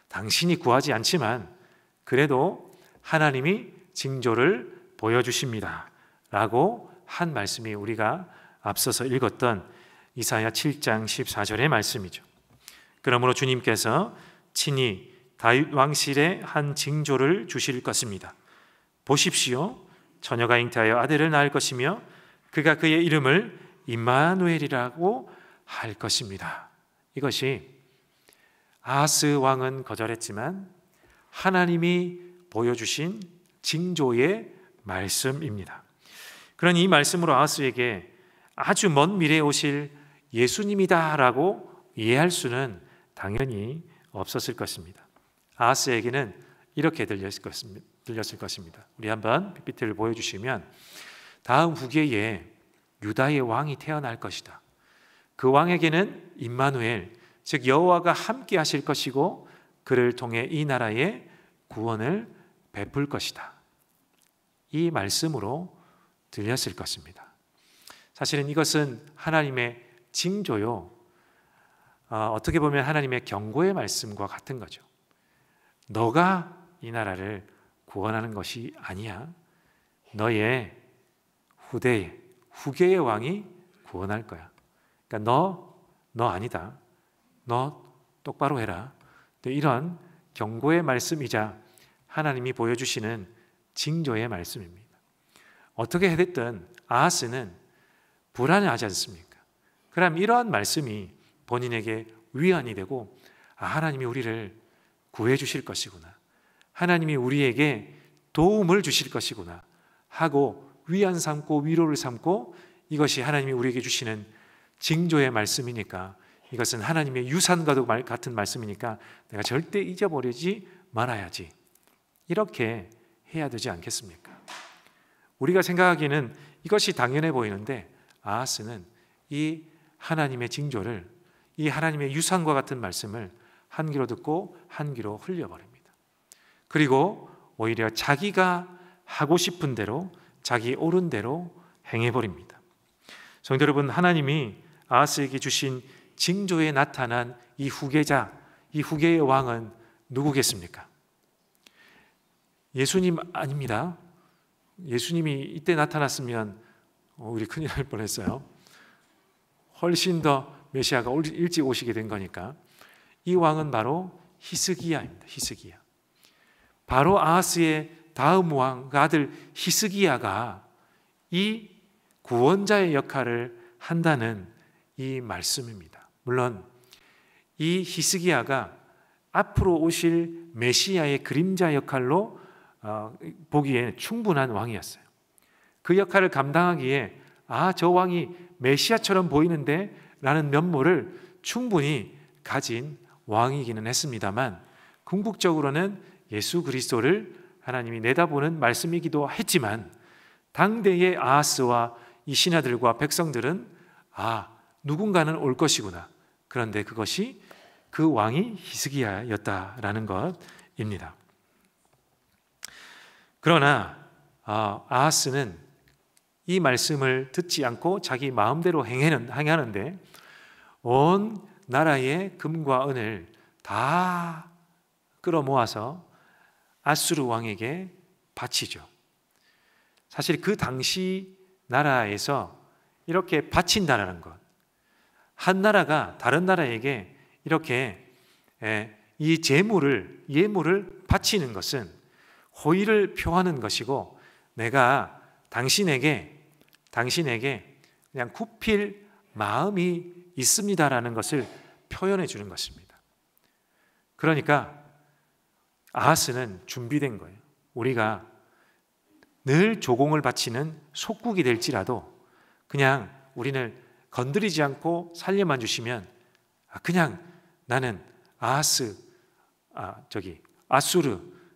당신이 구하지 않지만 그래도 하나님이 징조를 보여주십니다 라고 한 말씀이 우리가 앞서서 읽었던 이사야 7장 14절의 말씀이죠. 그러므로 주님께서 친히 다윗 왕실에 한 징조를 주실 것입니다. 보십시오, 처녀가 잉태하여 아들을 낳을 것이며 그가 그의 이름을 임마누엘이라고 할 것입니다. 이것이 아하스 왕은 거절했지만 하나님이 보여주신 징조의 말씀입니다. 그러니 이 말씀으로 아하스에게 아주 먼 미래에 오실 예수님이다라고 이해할 수는 당연히 없었을 것입니다. 아하스에게는 이렇게 들렸을 것입니다. 우리 한번 PPT를 보여주시면 다음 후계에 유다의 왕이 태어날 것이다. 그 왕에게는 임마누엘, 즉 여호와가 함께 하실 것이고 그를 통해 이 나라에 구원을 베풀 것이다. 이 말씀으로 들렸을 것입니다. 사실은 이것은 하나님의 징조요, 어떻게 보면 하나님의 경고의 말씀과 같은 거죠. 너가 이 나라를 구원하는 것이 아니야. 너의 후계의 왕이 구원할 거야. 그러니까 너 아니다. 너 똑바로 해라. 이런 경고의 말씀이자 하나님이 보여주시는 징조의 말씀입니다. 어떻게 해됐든 아하스는 불안해하지 않습니까? 그럼 이러한 말씀이 본인에게 위안이 되고 하나님이 우리를 구해 주실 것이구나, 하나님이 우리에게 도움을 주실 것이구나 하고 위안 삼고 위로를 삼고 이것이 하나님이 우리에게 주시는 징조의 말씀이니까, 이것은 하나님의 유산과도 같은 말씀이니까 내가 절대 잊어버리지 말아야지, 이렇게 해야 되지 않겠습니까? 우리가 생각하기에는 이것이 당연해 보이는데 아하스는 이 하나님의 징조를, 이 하나님의 유산과 같은 말씀을 한 귀로 듣고 한 귀로 흘려버립니다. 그리고 오히려 자기가 하고 싶은 대로, 자기 옳은 대로 행해버립니다. 성도 여러분, 하나님이 아하스에게 주신 징조에 나타난 이 후계자, 이 후계의 왕은 누구겠습니까? 예수님 아닙니다. 예수님이 이때 나타났으면 우리 큰일 날 뻔했어요. 훨씬 더 메시아가 일찍 오시게 된 거니까. 이 왕은 바로 히스기야입니다. 히스기야. 바로 아하스의 다음 왕, 그 아들 히스기야가 이 구원자의 역할을 한다는 이 말씀입니다. 물론 이 히스기야가 앞으로 오실 메시아의 그림자 역할로 보기에 충분한 왕이었어요. 그 역할을 감당하기에 저 왕이 메시아처럼 보이는데 라는 면모를 충분히 가진 왕이기는 했습니다만, 궁극적으로는 예수 그리스도를 하나님이 내다보는 말씀이기도 했지만, 당대의 아하스와 이 신하들과 백성들은 누군가는 올 것이구나. 그런데 그것이 그 왕이 히스기야였다라는 것입니다. 그러나 아하스는 이 말씀을 듣지 않고 자기 마음대로 행하는데 온 나라의 금과 은을 다 끌어모아서 아수르 왕에게 바치죠. 사실 그 당시 나라에서 이렇게 바친다는 것, 한 나라가 다른 나라에게 이렇게 이 예물을 바치는 것은 호의를 표하는 것이고, 내가 당신에게 그냥 굽힐 마음이 있습니다라는 것을 표현해 주는 것입니다. 그러니까 아하스는 준비된 거예요. 우리가 늘 조공을 바치는 속국이 될지라도 그냥 우리를 건드리지 않고 살려만 주시면 그냥 나는 아수르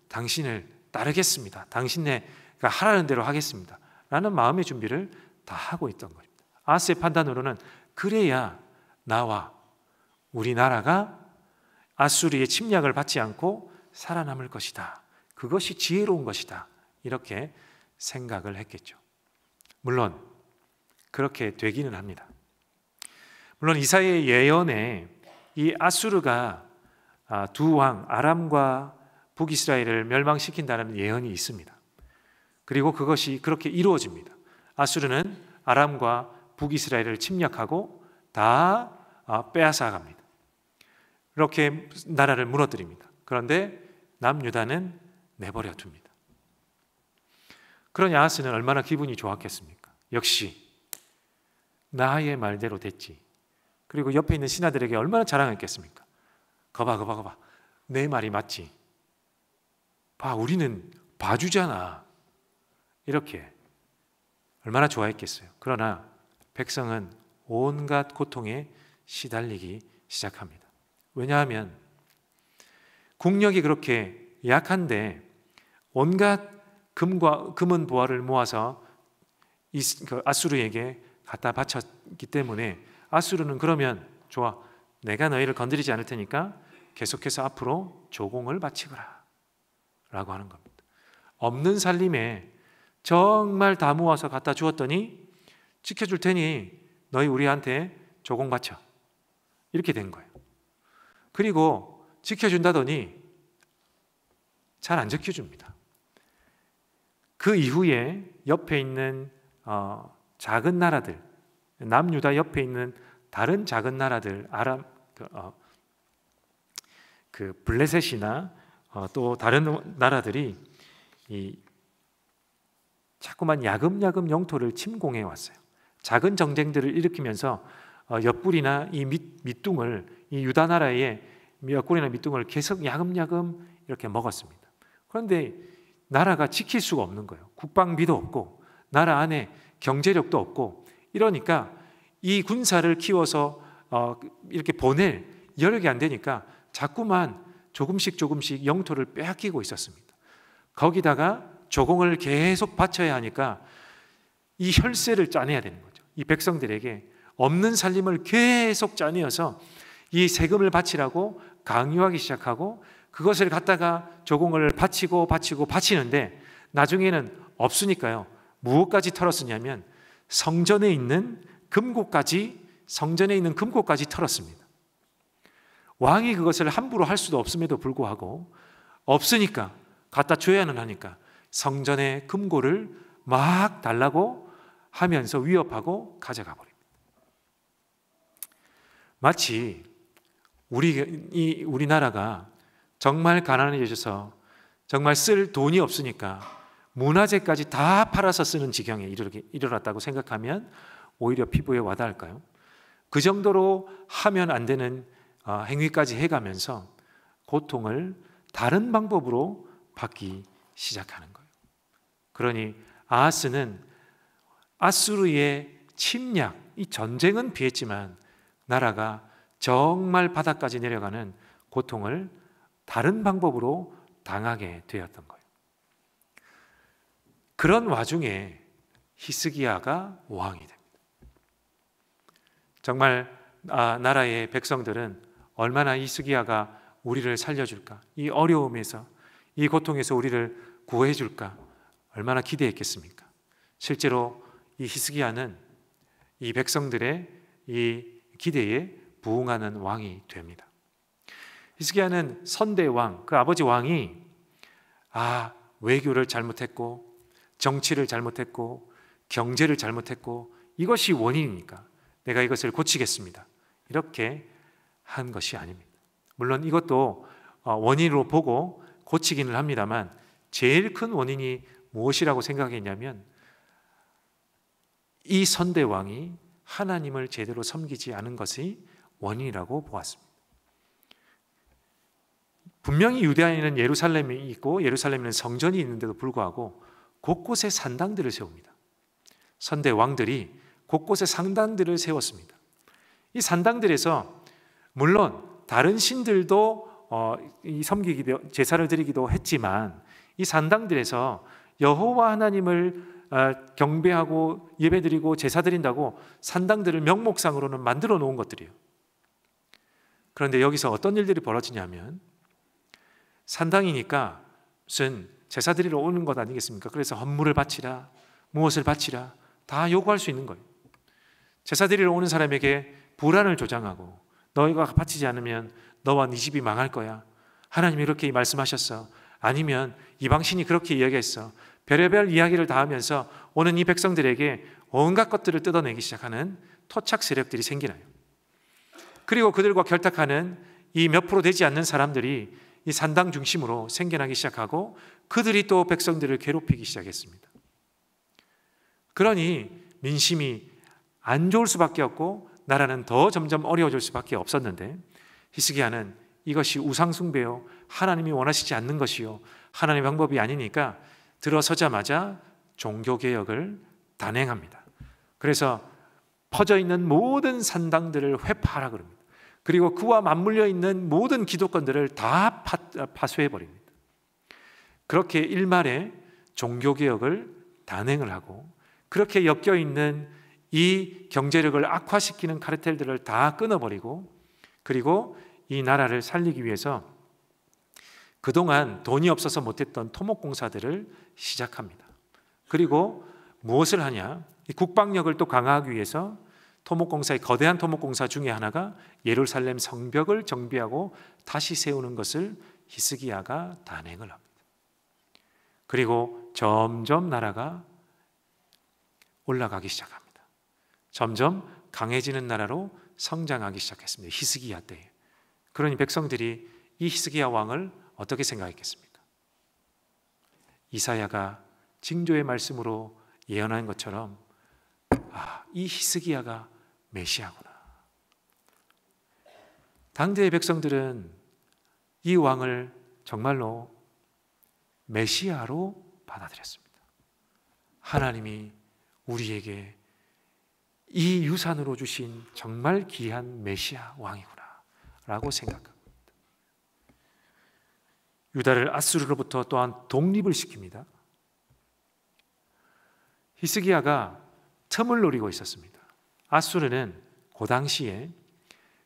당신을 따르겠습니다. 당신네가 하라는 대로 하겠습니다. 라는 마음의 준비를 다 하고 있던 겁니다. 아하스의 판단으로는 그래야 나와 우리나라가 아수르의 침략을 받지 않고 살아남을 것이다. 그것이 지혜로운 것이다. 이렇게 생각을 했겠죠. 물론 그렇게 되기는 합니다. 물론 이사야의 예언에 이 아수르가 두 왕 아람과 북이스라엘을 멸망시킨다는 예언이 있습니다. 그리고 그것이 그렇게 이루어집니다. 아수르는 아람과 북이스라엘을 침략하고 다 빼앗아갑니다. 이렇게 나라를 무너뜨립니다. 그런데 남유다는 내버려 둡니다. 그러니 아하스는 얼마나 기분이 좋았겠습니까? 역시 나의 말대로 됐지. 그리고 옆에 있는 신하들에게 얼마나 자랑했겠습니까? 거봐 내 말이 맞지. 우리는 봐주잖아. 이렇게 얼마나 좋아했겠어요. 그러나 백성은 온갖 고통에 시달리기 시작합니다. 왜냐하면 국력이 그렇게 약한데 온갖 금은 보화를 모아서 아수르에게 갖다 바쳤기 때문에 아수르는 그러면 좋아, 내가 너희를 건드리지 않을 테니까 계속해서 앞으로 조공을 바치거라 라고 하는 겁니다. 없는 살림에 정말 다 모아서 갖다 주었더니 지켜줄 테니 너희 우리한테 조공 바쳐, 이렇게 된 거예요. 그리고 지켜준다더니 잘 안 지켜줍니다. 그 이후에 옆에 있는 작은 나라들, 남유다 옆에 있는 다른 작은 나라들, 그 블레셋이나 또 다른 나라들이 자꾸만 야금야금 영토를 침공해 왔어요. 작은 정쟁들을 일으키면서 옆구리나 이 밑둥을, 이 유다 나라의 옆구리나 밑둥을 계속 야금야금 이렇게 먹었습니다. 그런데 나라가 지킬 수가 없는 거예요. 국방비도 없고 나라 안에 경제력도 없고, 이러니까 이 군사를 키워서 이렇게 보낼 여력이 안 되니까 자꾸만 조금씩 영토를 빼앗기고 있었습니다. 거기다가 조공을 계속 바쳐야 하니까 이 혈세를 짜내야 되는 거죠. 이 백성들에게 없는 살림을 계속 짜내어서 이 세금을 바치라고 강요하기 시작하고 그것을 갖다가 조공을 바치는데 나중에는 없으니까요. 무엇까지 털었으냐면 성전에 있는 금고까지 털었습니다. 왕이 그것을 함부로 할 수도 없음에도 불구하고 없으니까 갖다 줘야는 하니까 성전의 금고를 막 달라고 하면서 위협하고 가져가 버립니다. 마치 우리나라가 정말 가난해져서 정말 쓸 돈이 없으니까 문화재까지 다 팔아서 쓰는 지경에 이르렀다고 생각하면 오히려 피부에 와닿을까요? 그 정도로 하면 안 되는 행위까지 해가면서 고통을 다른 방법으로 받기 시작하는 거예요. 그러니 아하스는 아수르의 침략, 이 전쟁은 피했지만 나라가 정말 바닥까지 내려가는 고통을 다른 방법으로 당하게 되었던 거예요. 그런 와중에 히스기야가 왕이 됩니다. 정말 나라의 백성들은 얼마나 히스기야가 우리를 살려줄까, 이 어려움에서, 이 고통에서 우리를 구해줄까 얼마나 기대했겠습니까? 실제로 이 히스기야는 이 백성들의 이 기대에 부응하는 왕이 됩니다. 히스기야는 선대왕, 그 아버지 왕이 외교를 잘못했고 정치를 잘못했고 경제를 잘못했고 이것이 원인이니까 내가 이것을 고치겠습니다, 이렇게 한 것이 아닙니다. 물론 이것도 원인으로 보고 고치기는 합니다만 제일 큰 원인이 무엇이라고 생각했냐면 이 선대왕이 하나님을 제대로 섬기지 않은 것이 원인이라고 보았습니다. 분명히 유대인은 예루살렘이 있고 예루살렘에는 성전이 있는데도 불구하고 곳곳에 산당들을 세웁니다. 선대 왕들이 곳곳에 산당들을 세웠습니다. 이 산당들에서 물론 다른 신들도 섬기기도 제사를 드리기도 했지만 이 산당들에서 여호와 하나님을 경배하고 예배드리고 제사 드린다고 산당들을 명목상으로는 만들어 놓은 것들이에요. 그런데 여기서 어떤 일들이 벌어지냐면 산당이니까 무슨 제사 드리러 오는 것 아니겠습니까? 그래서 헌물을 바치라, 무엇을 바치라 다 요구할 수 있는 거예요. 제사 드리러 오는 사람에게 불안을 조장하고 너희가 바치지 않으면 너와 네 집이 망할 거야, 하나님이 이렇게 말씀하셨어, 아니면 이방신이 그렇게 이야기했어, 별의별 이야기를 다 하면서 오는 이 백성들에게 온갖 것들을 뜯어내기 시작하는 토착 세력들이 생기나요. 그리고 그들과 결탁하는 이 몇 프로 되지 않는 사람들이 이 산당 중심으로 생겨나기 시작하고 그들이 또 백성들을 괴롭히기 시작했습니다. 그러니 민심이 안 좋을 수밖에 없고 나라는 더 점점 어려워질 수밖에 없었는데 히스기야는 이것이 우상숭배요, 하나님이 원하시지 않는 것이요, 하나님의 방법이 아니니까 들어서자마자 종교개혁을 단행합니다. 그래서 퍼져 있는 모든 산당들을 회파하라 그럽니다. 그리고 그와 맞물려 있는 모든 기독권들을 다 파쇄해버립니다. 그렇게 일말에 종교개혁을 단행을 하고 그렇게 엮여있는 이 경제력을 악화시키는 카르텔들을 다 끊어버리고 그리고 이 나라를 살리기 위해서 그동안 돈이 없어서 못했던 토목공사들을 시작합니다. 그리고 무엇을 하냐? 이 국방력을 또 강화하기 위해서 토목공사의 거대한 토목공사 중에 하나가 예루살렘 성벽을 정비하고 다시 세우는 것을 히스기야가 단행을 합니다. 그리고 점점 나라가 올라가기 시작합니다. 점점 강해지는 나라로 성장하기 시작했습니다. 히스기야 때에. 그러니 백성들이 이 히스기야 왕을 어떻게 생각했겠습니까? 이사야가 징조의 말씀으로 예언한 것처럼 이 히스기야가 메시아구나. 당대의 백성들은 이 왕을 정말로 메시아로 받아들였습니다. 하나님이 우리에게 이 유산으로 주신 정말 귀한 메시아 왕이구나 라고 생각합니다. 유다를 아수르로부터 또한 독립을 시킵니다. 히스기야가 틈을 노리고 있었습니다. 아수르는 그 당시에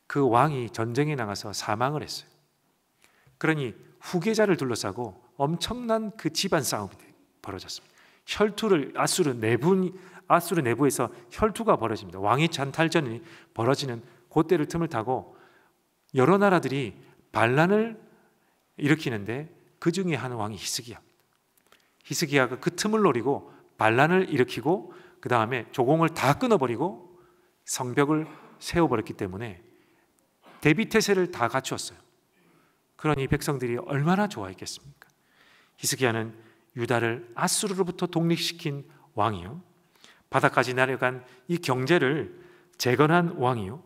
그 왕이 전쟁에 나가서 사망을 했어요. 그러니 후계자를 둘러싸고 엄청난 그 집안 싸움이 벌어졌습니다. 혈투를 아수르 내부에서 혈투가 벌어집니다. 왕위 찬탈전이 벌어지는 그때를 틈을 타고 여러 나라들이 반란을 일으키는데 그 중에 한 왕이 히스기야입니다. 히스기야가 그 틈을 노리고 반란을 일으키고 그 다음에 조공을 다 끊어버리고 성벽을 세워버렸기 때문에 대비태세를 다 갖추었어요. 그러니 백성들이 얼마나 좋아했겠습니까? 히스기야는 유다를 아수르로부터 독립시킨 왕이요, 바다까지 내려간 이 경제를 재건한 왕이요,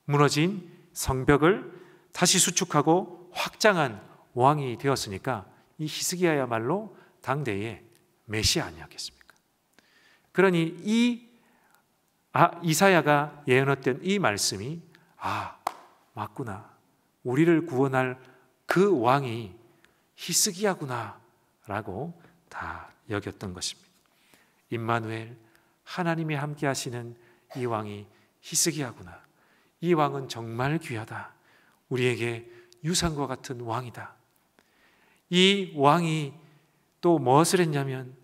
무너진 성벽을 다시 수축하고 확장한 왕이 되었으니까 이 히스기야야말로 당대의 메시아 아니었겠습니까? 그러니 이사야가 예언했던 이 말씀이 맞구나, 우리를 구원할 그 왕이 히스기야구나 라고 다 여겼던 것입니다. 임마누엘, 하나님이 함께 하시는 이 왕이 히스기야구나, 이 왕은 정말 귀하다, 우리에게 유산과 같은 왕이다. 이 왕이 또 무엇을 했냐면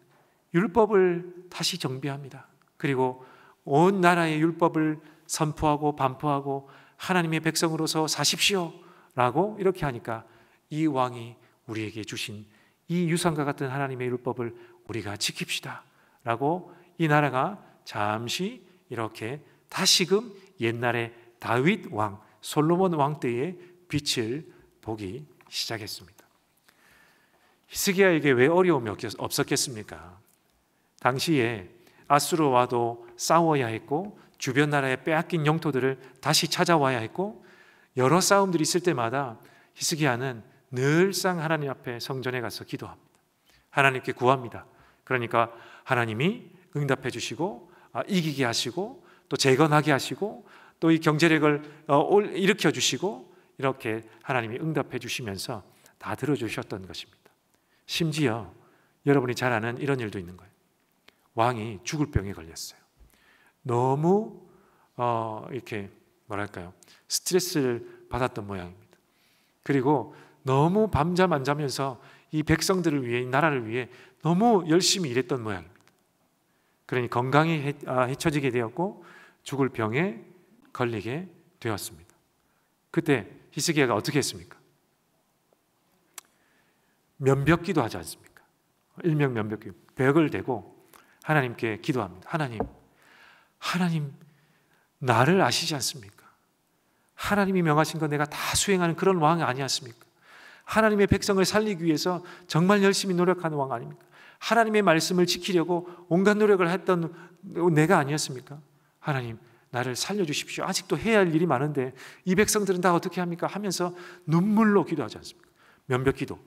율법을 다시 정비합니다. 그리고 온 나라의 율법을 선포하고 반포하고 하나님의 백성으로서 사십시오 라고 이렇게 하니까 이 왕이 우리에게 주신 이 유산과 같은 하나님의 율법을 우리가 지킵시다 라고 이 나라가 잠시 이렇게 다시금 옛날에 다윗 왕, 솔로몬 왕 때의 빛을 보기 시작했습니다. 히스기야에게 왜 어려움이 없었겠습니까? 당시에 아수르와도 싸워야 했고 주변 나라에 빼앗긴 영토들을 다시 찾아와야 했고 여러 싸움들이 있을 때마다 히스기야는 늘상 하나님 앞에 성전에 가서 기도합니다. 하나님께 구합니다. 그러니까 하나님이 응답해 주시고 이기게 하시고 또 재건하게 하시고 또 이 경제력을 일으켜 주시고 이렇게 하나님이 응답해 주시면서 다 들어주셨던 것입니다. 심지어 여러분이 잘 아는 이런 일도 있는 거예요. 왕이 죽을 병에 걸렸어요. 너무 이렇게 스트레스를 받았던 모양입니다. 그리고 너무 밤잠 안 자면서 이 백성들을 위해, 이 나라를 위해 너무 열심히 일했던 모양입니다. 그러니 건강이 해쳐지게 되었고 죽을 병에 걸리게 되었습니다. 그때 히스기야가 어떻게 했습니까? 면벽기도 하지 않습니까? 일명 면벽기, 벽을 대고 하나님께 기도합니다. 하나님 나를 아시지 않습니까? 하나님이 명하신 거 내가 다 수행하는 그런 왕이 아니었습니까? 하나님의 백성을 살리기 위해서 정말 열심히 노력하는 왕 아닙니까? 하나님의 말씀을 지키려고 온갖 노력을 했던 내가 아니었습니까? 하나님 나를 살려주십시오. 아직도 해야 할 일이 많은데 이 백성들은 다 어떻게 합니까? 하면서 눈물로 기도하지 않습니까? 면벽기도.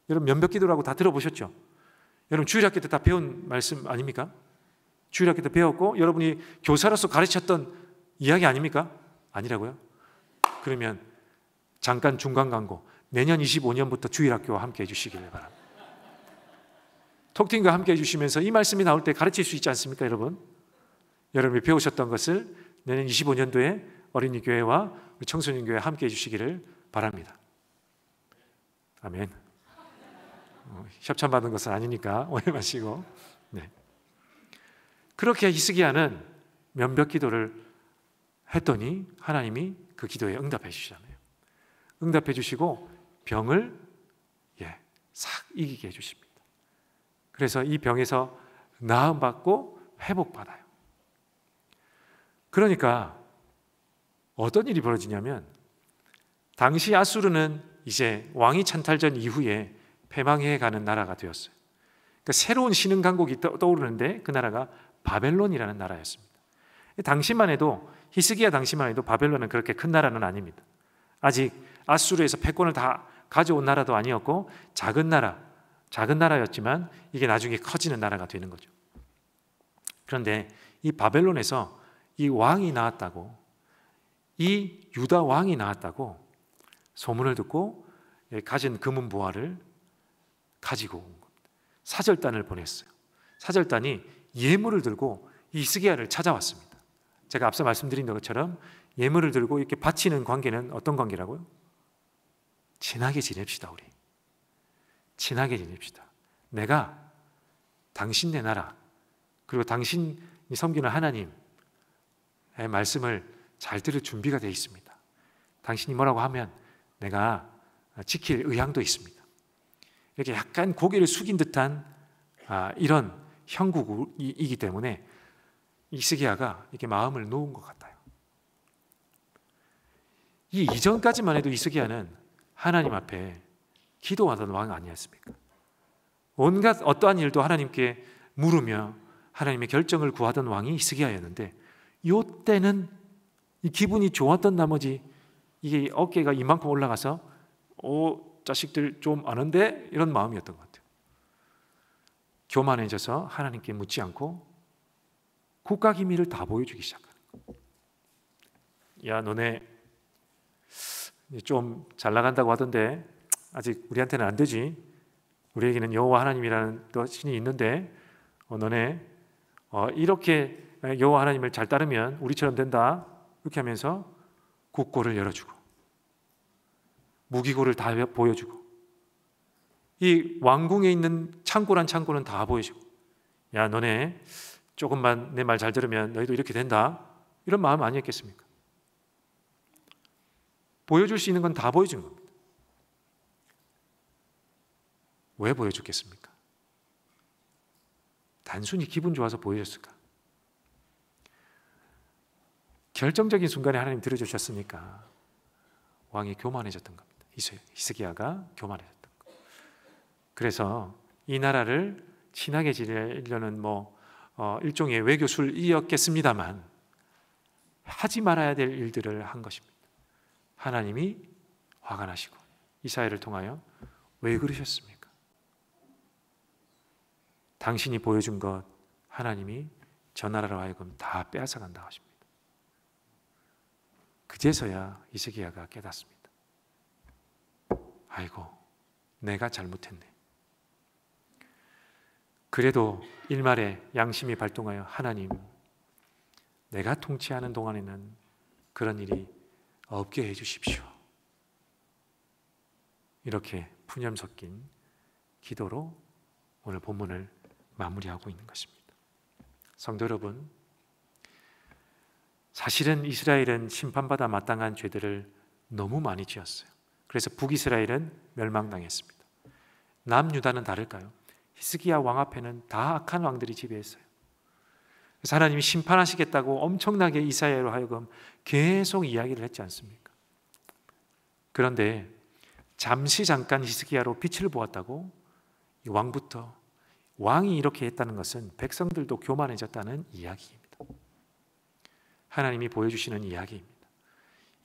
여러분 면벽기도라고 다 들어보셨죠? 여러분 주일학교 때 다 배운 말씀 아닙니까? 주일학교 때 배웠고 여러분이 교사로서 가르쳤던 이야기 아닙니까? 아니라고요? 그러면 잠깐 중간 광고, 내년 25년부터 주일학교와 함께 해주시기를 바랍니다. 톡팀과 함께 해주시면서 이 말씀이 나올 때 가르칠 수 있지 않습니까? 여러분이 배우셨던 것을 내년 25년도에 어린이교회와 청소년교회와 함께 해주시기를 바랍니다. 아멘. 협찬받은 것은 아니니까 오해 마시고. 네. 그렇게 히스기야는 면벽기도를 했더니 하나님이 그 기도에 응답해 주시잖아요. 응답해 주시고 병을 싹 이기게 해주십니다. 그래서 이 병에서 나음받고 회복받아요. 그러니까 어떤 일이 벌어지냐면 당시 아수르는 이제 왕위 찬탈전 이후에 패망해 가는 나라가 되었어요. 그러니까 새로운 신흥 강국이 떠오르는데 그 나라가 바벨론이라는 나라였습니다. 당시만 해도 히스기야 당시만 해도 바벨론은 그렇게 큰 나라는 아닙니다. 아직 아수르에서 패권을 다 가져온 나라도 아니었고 작은 나라였지만 이게 나중에 커지는 나라가 되는 거죠. 그런데 이 바벨론에서 이 왕이 나왔다고, 이 유다 왕이 나왔다고 소문을 듣고 가진 금은 보화를 가지고 온 겁니다. 사절단을 보냈어요. 사절단이 예물을 들고 히스기야를 찾아왔습니다. 제가 앞서 말씀드린 것처럼 예물을 들고 이렇게 바치는 관계는 어떤 관계라고요? 친하게 지냅시다. 우리 친하게 지냅시다. 내가 당신네 나라 그리고 당신이 섬기는 하나님의 말씀을 잘 들을 준비가 되어 있습니다. 당신이 뭐라고 하면 내가 지킬 의향도 있습니다. 이렇게 약간 고개를 숙인 듯한 이런 형국이기 때문에 히스기야가 이렇게 마음을 놓은 것 같아요. 이 이전까지만 해도 히스기야는 하나님 앞에 기도하던 왕 아니었습니까? 온갖 어떠한 일도 하나님께 물으며 하나님의 결정을 구하던 왕이 히스기야였는데 이때는 이 기분이 좋았던 나머지 이게 어깨가 이만큼 올라가서 자식들 좀 아는데 이런 마음이었던 것 같아요. 교만해져서 하나님께 묻지 않고 국가 기밀을 다 보여주기 시작하는 거예요. 야, 너네 좀 잘 나간다고 하던데 아직 우리한테는 안 되지. 우리에게는 여호와 하나님이라는 또 신이 있는데 너네 이렇게 여호와 하나님을 잘 따르면 우리처럼 된다. 이렇게 하면서 국고를 열어주고 무기고를 다 보여주고 이 왕궁에 있는 창고란 창고는 다 보여주고 야, 너네 조금만 내 말 잘 들으면 너희도 이렇게 된다. 이런 마음 아니었겠습니까? 보여줄 수 있는 건 다 보여준 겁니다. 왜 보여줬겠습니까? 단순히 기분 좋아서 보여줬을까? 결정적인 순간에 하나님 들어주셨으니까 왕이 교만해졌던 겁니다. 히스기야가 교만해졌던 것. 그래서 이 나라를 친하게 지내려는 일종의 외교술이었겠습니다만 하지 말아야 될 일들을 한 것입니다. 하나님이 화가 나시고 이사야를 통하여 왜 그러셨습니까? 당신이 보여준 것 하나님이 저 나라로 하여금 다 빼앗아간다 하십니다. 그제서야 히스기야가 깨닫습니다. 아이고, 내가 잘못했네. 그래도 일말에 양심이 발동하여 하나님, 내가 통치하는 동안에는 그런 일이 없게 해주십시오. 이렇게 푸념 섞인 기도로 오늘 본문을 마무리하고 있는 것입니다. 성도 여러분, 사실은 이스라엘은 심판받아 마땅한 죄들을 너무 많이 지었어요. 그래서 북이스라엘은 멸망당했습니다. 남유다는 다를까요? 히스기야 왕 앞에는 다 악한 왕들이 지배했어요. 그래서 하나님이 심판하시겠다고 엄청나게 이사야로 하여금 계속 이야기를 했지 않습니까? 그런데 잠깐 히스기야로 빛을 보았다고 이 왕부터 왕이 이렇게 했다는 것은 백성들도 교만해졌다는 이야기입니다. 하나님이 보여주시는 이야기입니다.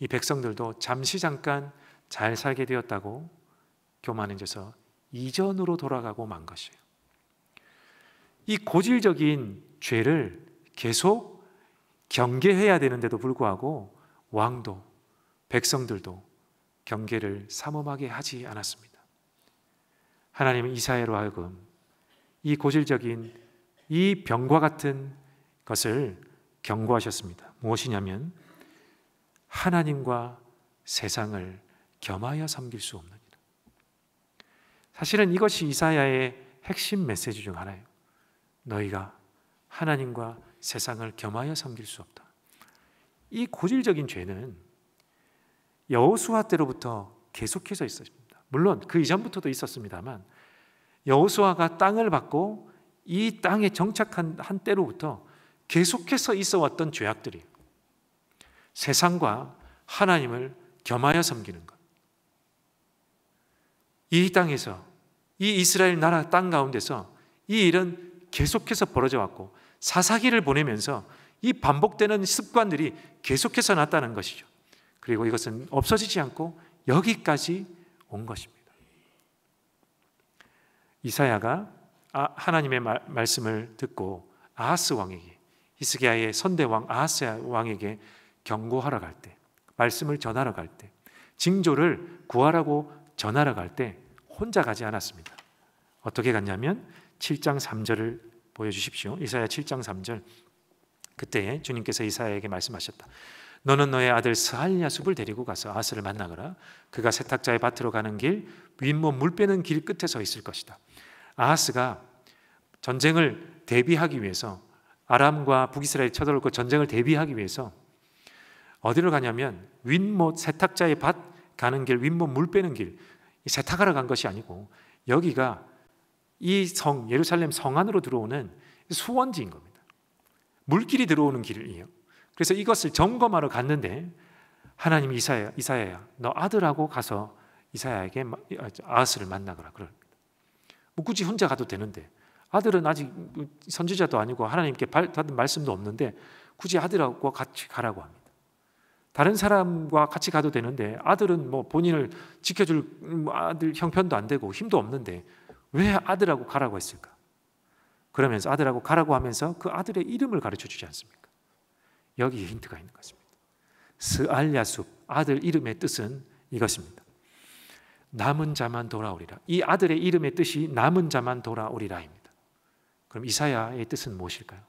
이 백성들도 잠깐 잘 살게 되었다고 교만해져서 이전으로 돌아가고 만 것이에요. 이 고질적인 죄를 계속 경계해야 되는데도 불구하고 왕도 백성들도 경계를 삼엄하게 하지 않았습니다. 하나님은 이사야로 하여금 이 고질적인 이 병과 같은 것을 경고하셨습니다. 무엇이냐면 하나님과 세상을 겸하여 섬길 수 없느니라. 사실은 이것이 이사야의 핵심 메시지 중 하나예요. 너희가 하나님과 세상을 겸하여 섬길 수 없다. 이 고질적인 죄는 여호수아 때로부터 계속해서 있었습니다. 물론 그 이전부터도 있었습니다만 여호수아가 땅을 받고 이 땅에 정착한 한때로부터 계속해서 있어왔던 죄악들이 세상과 하나님을 겸하여 섬기는 것. 이 땅에서 이 이스라엘 나라 땅 가운데서 이 일은 계속해서 벌어져 왔고 사사기를 보내면서 이 반복되는 습관들이 계속해서 났다는 것이죠. 그리고 이것은 없어지지 않고 여기까지 온 것입니다. 이사야가 하나님의 말씀을 듣고 아하스 왕에게, 히스기야의 선대왕 아하스 왕에게 경고하러 갈 때, 말씀을 전하러 갈 때, 징조를 구하라고 전하러 갈 때 혼자 가지 않았습니다. 어떻게 갔냐면 7장 3절을 보여주십시오. 이사야 7장 3절. 그때 주님께서 이사야에게 말씀하셨다. 너는 너의 아들 스알야숲을 데리고 가서 아하스를 만나거라. 그가 세탁자의 밭으로 가는 길, 윗몸 물 빼는 길 끝에 서 있을 것이다. 아하스가 전쟁을 대비하기 위해서, 아람과 북이스라엘이 쳐들어올 그 전쟁을 대비하기 위해서 어디로 가냐면 윗못, 세탁자의 밭 가는 길, 윗몸 물 빼는 길, 세탁하러 간 것이 아니고 여기가 이 성, 예루살렘 성 안으로 들어오는 수원지인 겁니다. 물길이 들어오는 길이에요. 그래서 이것을 점검하러 갔는데 하나님이 이사야야, 너 아들하고 가서 이사야에게 아하스를 만나거라 그럽니다. 뭐 굳이 혼자 가도 되는데, 아들은 아직 선지자도 아니고 하나님께 받은 말씀도 없는데 굳이 아들하고 같이 가라고 합니다. 다른 사람과 같이 가도 되는데 아들은 뭐 본인을 지켜줄 아들 형편도 안 되고 힘도 없는데 왜 아들하고 가라고 했을까? 그러면서 아들하고 가라고 하면서 그 아들의 이름을 가르쳐 주지 않습니까? 여기에 힌트가 있는 것입니다. 스알야숲, 아들 이름의 뜻은 이것입니다. 남은 자만 돌아오리라. 이 아들의 이름의 뜻이 남은 자만 돌아오리라입니다. 그럼 이사야의 뜻은 무엇일까요?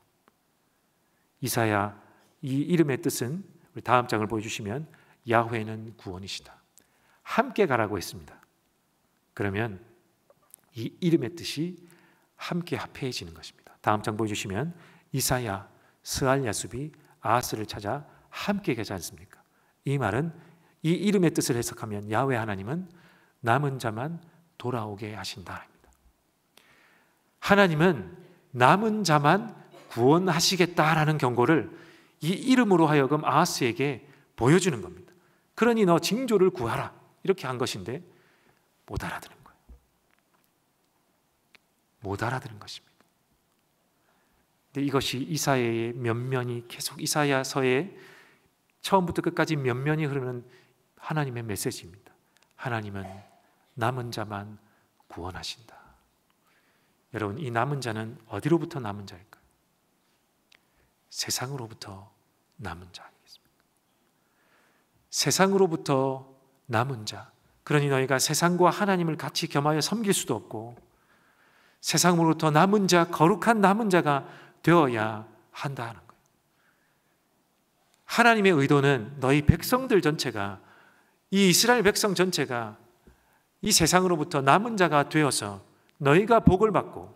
이사야 이 이름의 뜻은, 우리 다음 장을 보여주시면, 야훼는 구원이시다. 함께 가라고 했습니다. 그러면 이 이름의 뜻이 함께 합해지는 것입니다. 다음 장 보여주시면 이사야, 스알야숲이 아하스를 찾아 함께 가지 않습니까? 이 말은, 이 이름의 뜻을 해석하면 야훼 하나님은 남은 자만 돌아오게 하신다입니다. 하나님은 남은 자만 구원하시겠다라는 경고를 이 이름으로 하여금 아하스에게 보여주는 겁니다. 그러니 너 징조를 구하라, 이렇게 한 것인데 못 알아들은 거예요. 못 알아들은 것입니다. 근데 이것이 이사야의 면면이, 계속 이사야서의 처음부터 끝까지 면면이 흐르는 하나님의 메시지입니다. 하나님은 남은 자만 구원하신다. 여러분, 이 남은 자는 어디로부터 남은 자일까요? 세상으로부터 남은 자 아니겠습니까? 세상으로부터 남은 자. 그러니 너희가 세상과 하나님을 같이 겸하여 섬길 수도 없고, 세상으로부터 남은 자, 거룩한 남은 자가 되어야 한다는 거예요. 하나님의 의도는 너희 백성들 전체가, 이 이스라엘 백성 전체가 이 세상으로부터 남은 자가 되어서 너희가 복을 받고,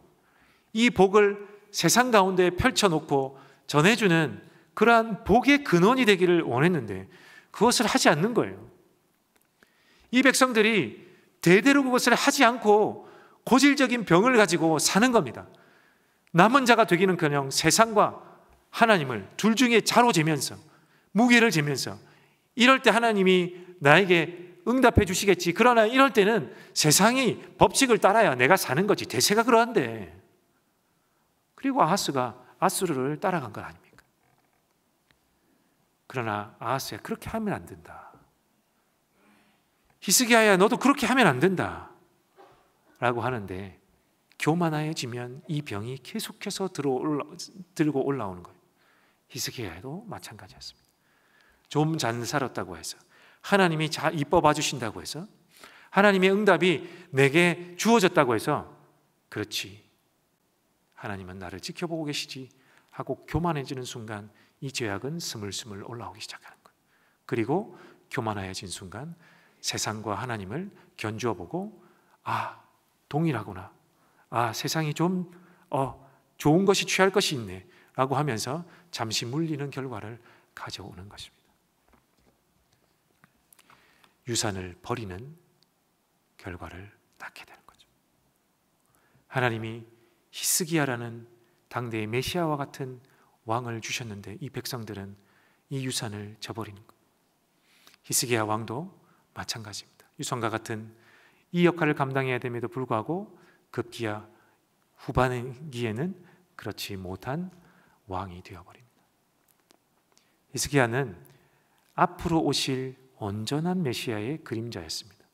이 복을 세상 가운데 펼쳐놓고 전해주는 그러한 복의 근원이 되기를 원했는데 그것을 하지 않는 거예요. 이 백성들이 대대로 그것을 하지 않고 고질적인 병을 가지고 사는 겁니다. 남은 자가 되기는커녕 세상과 하나님을 둘 중에 자로 재면서, 무게를 재면서, 이럴 때 하나님이 나에게 응답해 주시겠지. 그러나 이럴 때는 세상이 법칙을 따라야 내가 사는 거지. 대세가 그러한데. 그리고 아하스가 아수르를 따라간 건 아닙니까? 그러나 아하스야, 그렇게 하면 안 된다. 히스기야야, 너도 그렇게 하면 안 된다 라고 하는데, 교만해지면 이 병이 계속해서 들고 올라오는 거예요. 히스기야도 마찬가지였습니다. 좀 잘 살았다고 해서, 하나님이 잘 이뻐 봐주신다고 해서, 하나님의 응답이 내게 주어졌다고 해서, 그렇지, 하나님은 나를 지켜보고 계시지 하고 교만해지는 순간 이 죄악은 스물스물 올라오기 시작하는 거예요. 그리고 교만해진 순간 세상과 하나님을 견주어 보고, 아, 동일하구나, 아, 세상이 좀 좋은 것이 취할 것이 있네 라고 하면서 잠시 물리는 결과를 가져오는 것입니다. 유산을 버리는 결과를 낳게 되는 거죠. 하나님이 히스기야라는 당대의 메시아와 같은 왕을 주셨는데 이 백성들은 이 유산을 저버리는 거예요. 히스기야 왕도 마찬가지입니다. 유산과 같은 이 역할을 감당해야 됨에도 불구하고 급기야 후반기에는 그렇지 못한 왕이 되어버립니다. 히스기야는 앞으로 오실 온전한 메시아의 그림자였습니다.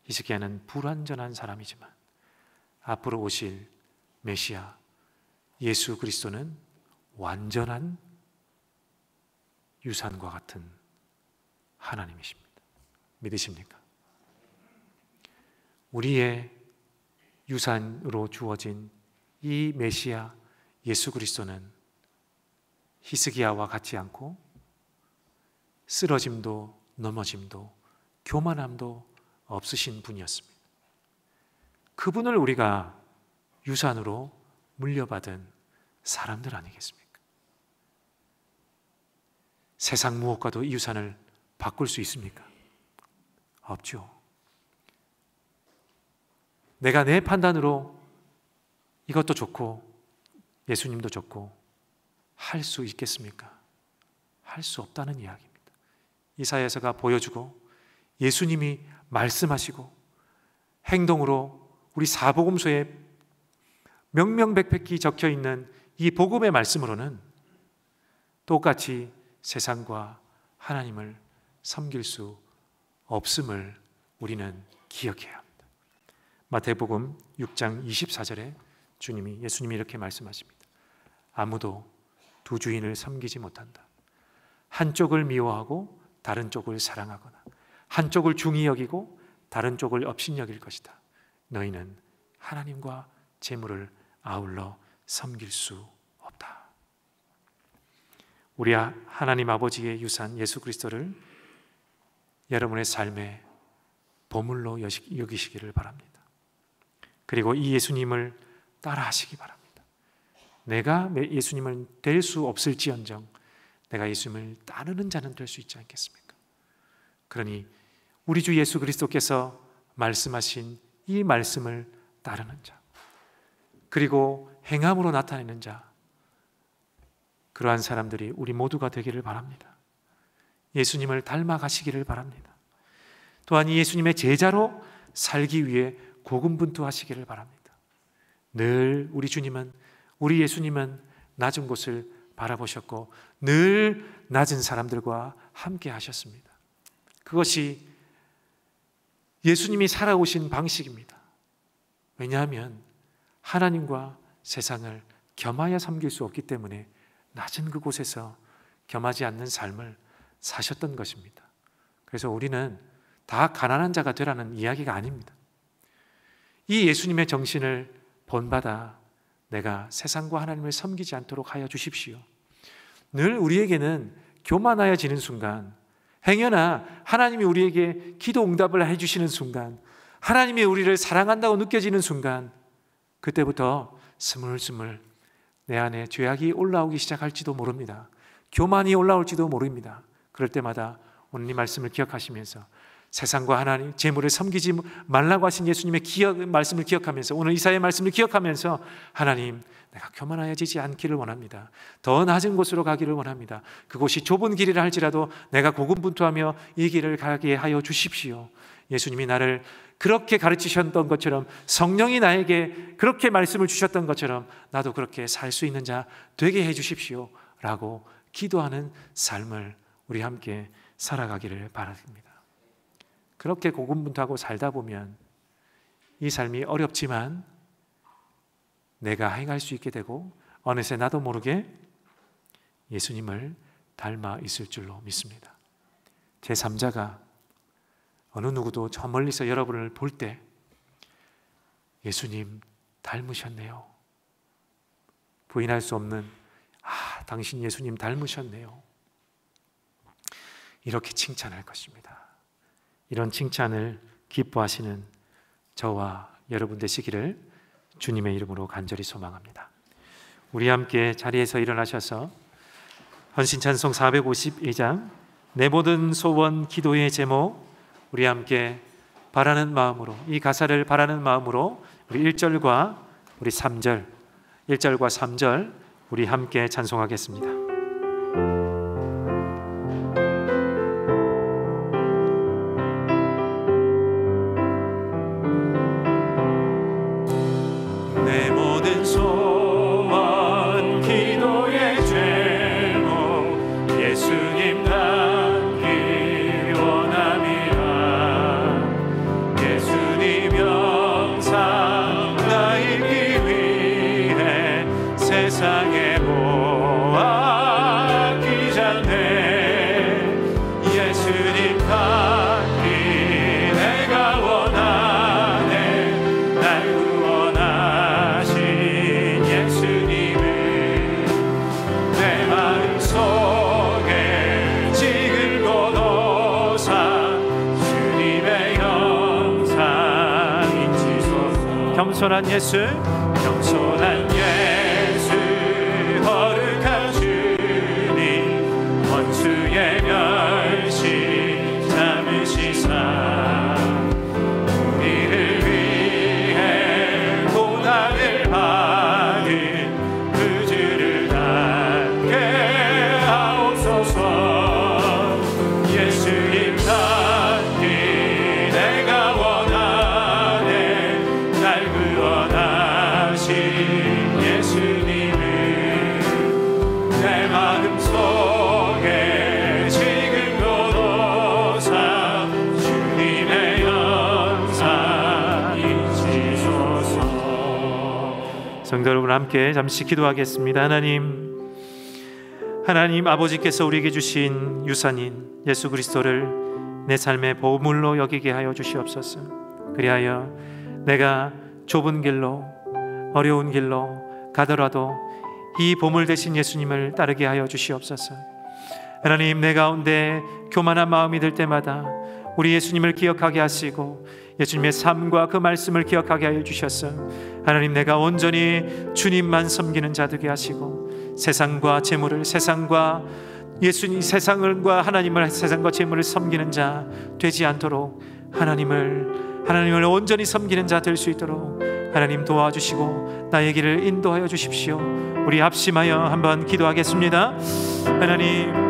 히스기야는 불완전한 사람이지만 앞으로 오실 메시아 예수 그리스도는 완전한 유산과 같은 하나님이십니다. 믿으십니까? 우리의 유산으로 주어진 이 메시아 예수 그리스도는 히스기야와 같지 않고 쓰러짐도 넘어짐도 교만함도 없으신 분이었습니다. 그분을 우리가 유산으로 물려받은 사람들 아니겠습니까? 세상 무엇과도 이 유산을 바꿀 수 있습니까? 없죠. 내가 내 판단으로 이것도 좋고 예수님도 좋고 할 수 있겠습니까? 할 수 없다는 이야기입니다. 이사야서가 보여주고 예수님이 말씀하시고 행동으로 우리 사복음서에 명명백백히 적혀 있는 이 복음의 말씀으로는 똑같이 세상과 하나님을 섬길 수 없음을 우리는 기억해야 합니다. 마태복음 6장 24절에 예수님이 이렇게 말씀하십니다. 아무도 두 주인을 섬기지 못한다. 한쪽을 미워하고 다른 쪽을 사랑하거나 한쪽을 중히 여기고 다른 쪽을 업신여길 것이다. 너희는 하나님과 재물을 아울러 섬길 수 없다. 우리 하나님 아버지의 유산 예수 그리스도를 여러분의 삶의 보물로 여기시기를 바랍니다. 그리고 이 예수님을 따라하시기 바랍니다. 내가 예수님을 될 수 없을지언정 내가 예수님을 따르는 자는 될 수 있지 않겠습니까? 그러니 우리 주 예수 그리스도께서 말씀하신 이 말씀을 따르는 자, 그리고 행함으로 나타내는 자, 그러한 사람들이 우리 모두가 되기를 바랍니다. 예수님을 닮아가시기를 바랍니다. 또한 이 예수님의 제자로 살기 위해 고군분투하시기를 바랍니다. 늘 우리 예수님은 낮은 곳을 바라보셨고 늘 낮은 사람들과 함께 하셨습니다. 그것이 예수님이 살아오신 방식입니다. 왜냐하면 하나님과 세상을 겸하여 섬길 수 없기 때문에 낮은 그곳에서 겸하지 않는 삶을 사셨던 것입니다. 그래서 우리는 다 가난한 자가 되라는 이야기가 아닙니다. 이 예수님의 정신을 본받아 내가 세상과 하나님을 섬기지 않도록 하여 주십시오. 늘 우리에게는 교만하여지는 순간, 행여나 하나님이 우리에게 기도 응답을 해주시는 순간, 하나님이 우리를 사랑한다고 느껴지는 순간, 그때부터 스물스물 내 안에 죄악이 올라오기 시작할지도 모릅니다. 교만이 올라올지도 모릅니다. 그럴 때마다 오늘 이 말씀을 기억하시면서 세상과 하나님, 재물을 섬기지 말라고 하신 예수님의 말씀을 기억하면서, 오늘 이사야의 말씀을 기억하면서 하나님, 내가 교만하여지지 않기를 원합니다. 더 낮은 곳으로 가기를 원합니다. 그곳이 좁은 길이라 할지라도 내가 고군분투하며 이 길을 가게 하여 주십시오. 예수님이 나를 그렇게 가르치셨던 것처럼, 성령이 나에게 그렇게 말씀을 주셨던 것처럼 나도 그렇게 살 수 있는 자 되게 해 주십시오 라고 기도하는 삶을 우리 함께 살아가기를 바랍니다. 그렇게 고군분투하고 살다 보면 이 삶이 어렵지만 내가 행할 수 있게 되고 어느새 나도 모르게 예수님을 닮아 있을 줄로 믿습니다. 제3자가 어느 누구도 저 멀리서 여러분을 볼 때 예수님 닮으셨네요. 부인할 수 없는 당신 예수님 닮으셨네요. 이렇게 칭찬할 것입니다. 이런 칭찬을 기뻐하시는 저와 여러분 되시기를 주님의 이름으로 간절히 소망합니다. 우리 함께 자리에서 일어나셔서 헌신찬송 452장 내 모든 소원 기도의 제목, 우리 함께 바라는 마음으로, 이 가사를 바라는 마음으로 우리 1절과 우리 3절, 1절과 3절 우리 함께 찬송하겠습니다. 내 모든 소원 기도의 제목 예수님 닮기 원함이라. 예수님 영상 나이기 위해 세상에 보아 기잖네. 예수님 닮기 내가 원하네. 날 구원하시 겸손한 예수, 겸손한 예수, 거룩한 주님, 원수의 멸시 잡으시사 우리를 위해 고난을 받은 그 주를 닮게 하옵소서. 예수님 닮기 내가 원하네. 날 구원하신 예수님을 내 마음 속에 지금도 놓사 주님의 영상 잊으소서. 성도 여러분, 함께 잠시 기도하겠습니다. 하나님 아버지께서 우리에게 주신 유산인 예수 그리스도를 내 삶의 보물로 여기게 하여 주시옵소서. 그리하여 내가 좁은 길로 어려운 길로 가더라도 이 보물 되신 예수님을 따르게 하여 주시옵소서. 하나님, 내 가운데 교만한 마음이 들 때마다 우리 예수님을 기억하게 하시고 예수님의 삶과 그 말씀을 기억하게 하여 주셔서 하나님, 내가 온전히 주님만 섬기는 자 되게 하시고 세상과 재물을, 세상과 예수님, 세상과 하나님을, 세상과 재물을 섬기는 자 되지 않도록 하나님을 온전히 섬기는 자 될 수 있도록 하나님 도와주시고 나의 길을 인도하여 주십시오. 우리 합심하여 한번 기도하겠습니다. 하나님을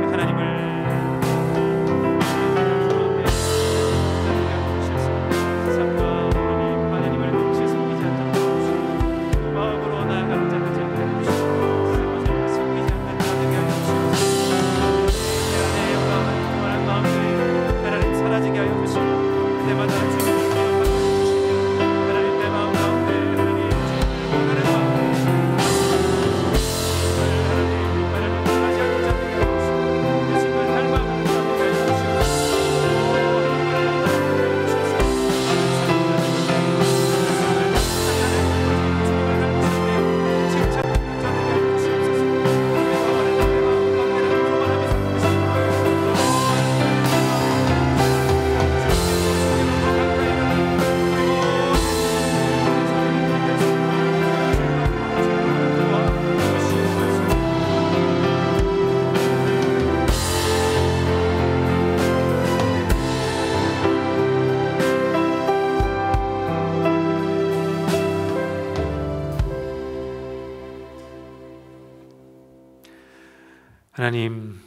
하나님,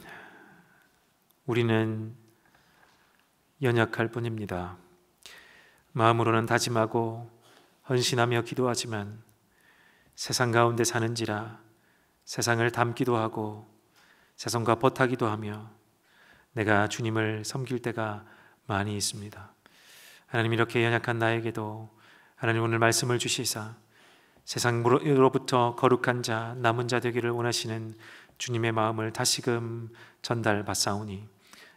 우리는 연약할 뿐입니다. 마음으로는 다짐하고 헌신하며 기도하지만 세상 가운데 사는지라 세상을 닮기도 하고 세상과 버타기도 하며 내가 주님을 섬길 때가 많이 있습니다. 하나님, 이렇게 연약한 나에게도 하나님 오늘 말씀을 주시사 세상으로부터 거룩한 자, 남은 자 되기를 원하시는 주님의 마음을 다시금 전달받사오니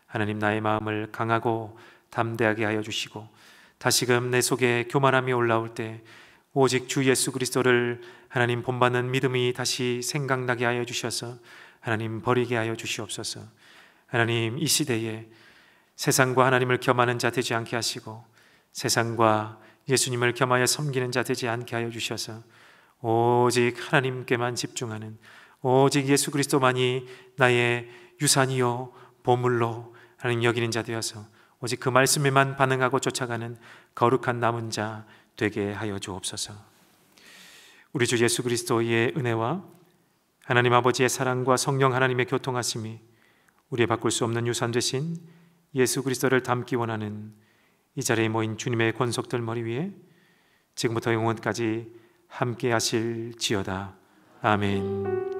하나님, 나의 마음을 강하고 담대하게 하여 주시고 다시금 내 속에 교만함이 올라올 때 오직 주 예수 그리스도를 하나님 본받는 믿음이 다시 생각나게 하여 주셔서 하나님 버리게 하여 주시옵소서. 하나님, 이 시대에 세상과 하나님을 겸하는 자 되지 않게 하시고 세상과 예수님을 겸하여 섬기는 자 되지 않게 하여 주셔서 오직 하나님께만 집중하는, 오직 예수 그리스도만이 나의 유산이요 보물로 하나님 여기는 자 되어서 오직 그 말씀에만 반응하고 쫓아가는 거룩한 남은 자 되게 하여 주옵소서. 우리 주 예수 그리스도의 은혜와 하나님 아버지의 사랑과 성령 하나님의 교통하심이 우리의 바꿀 수 없는 유산 되신 예수 그리스도를 닮기 원하는 이 자리에 모인 주님의 권속들 머리 위에 지금부터 영원까지 함께 하실지어다. 아멘.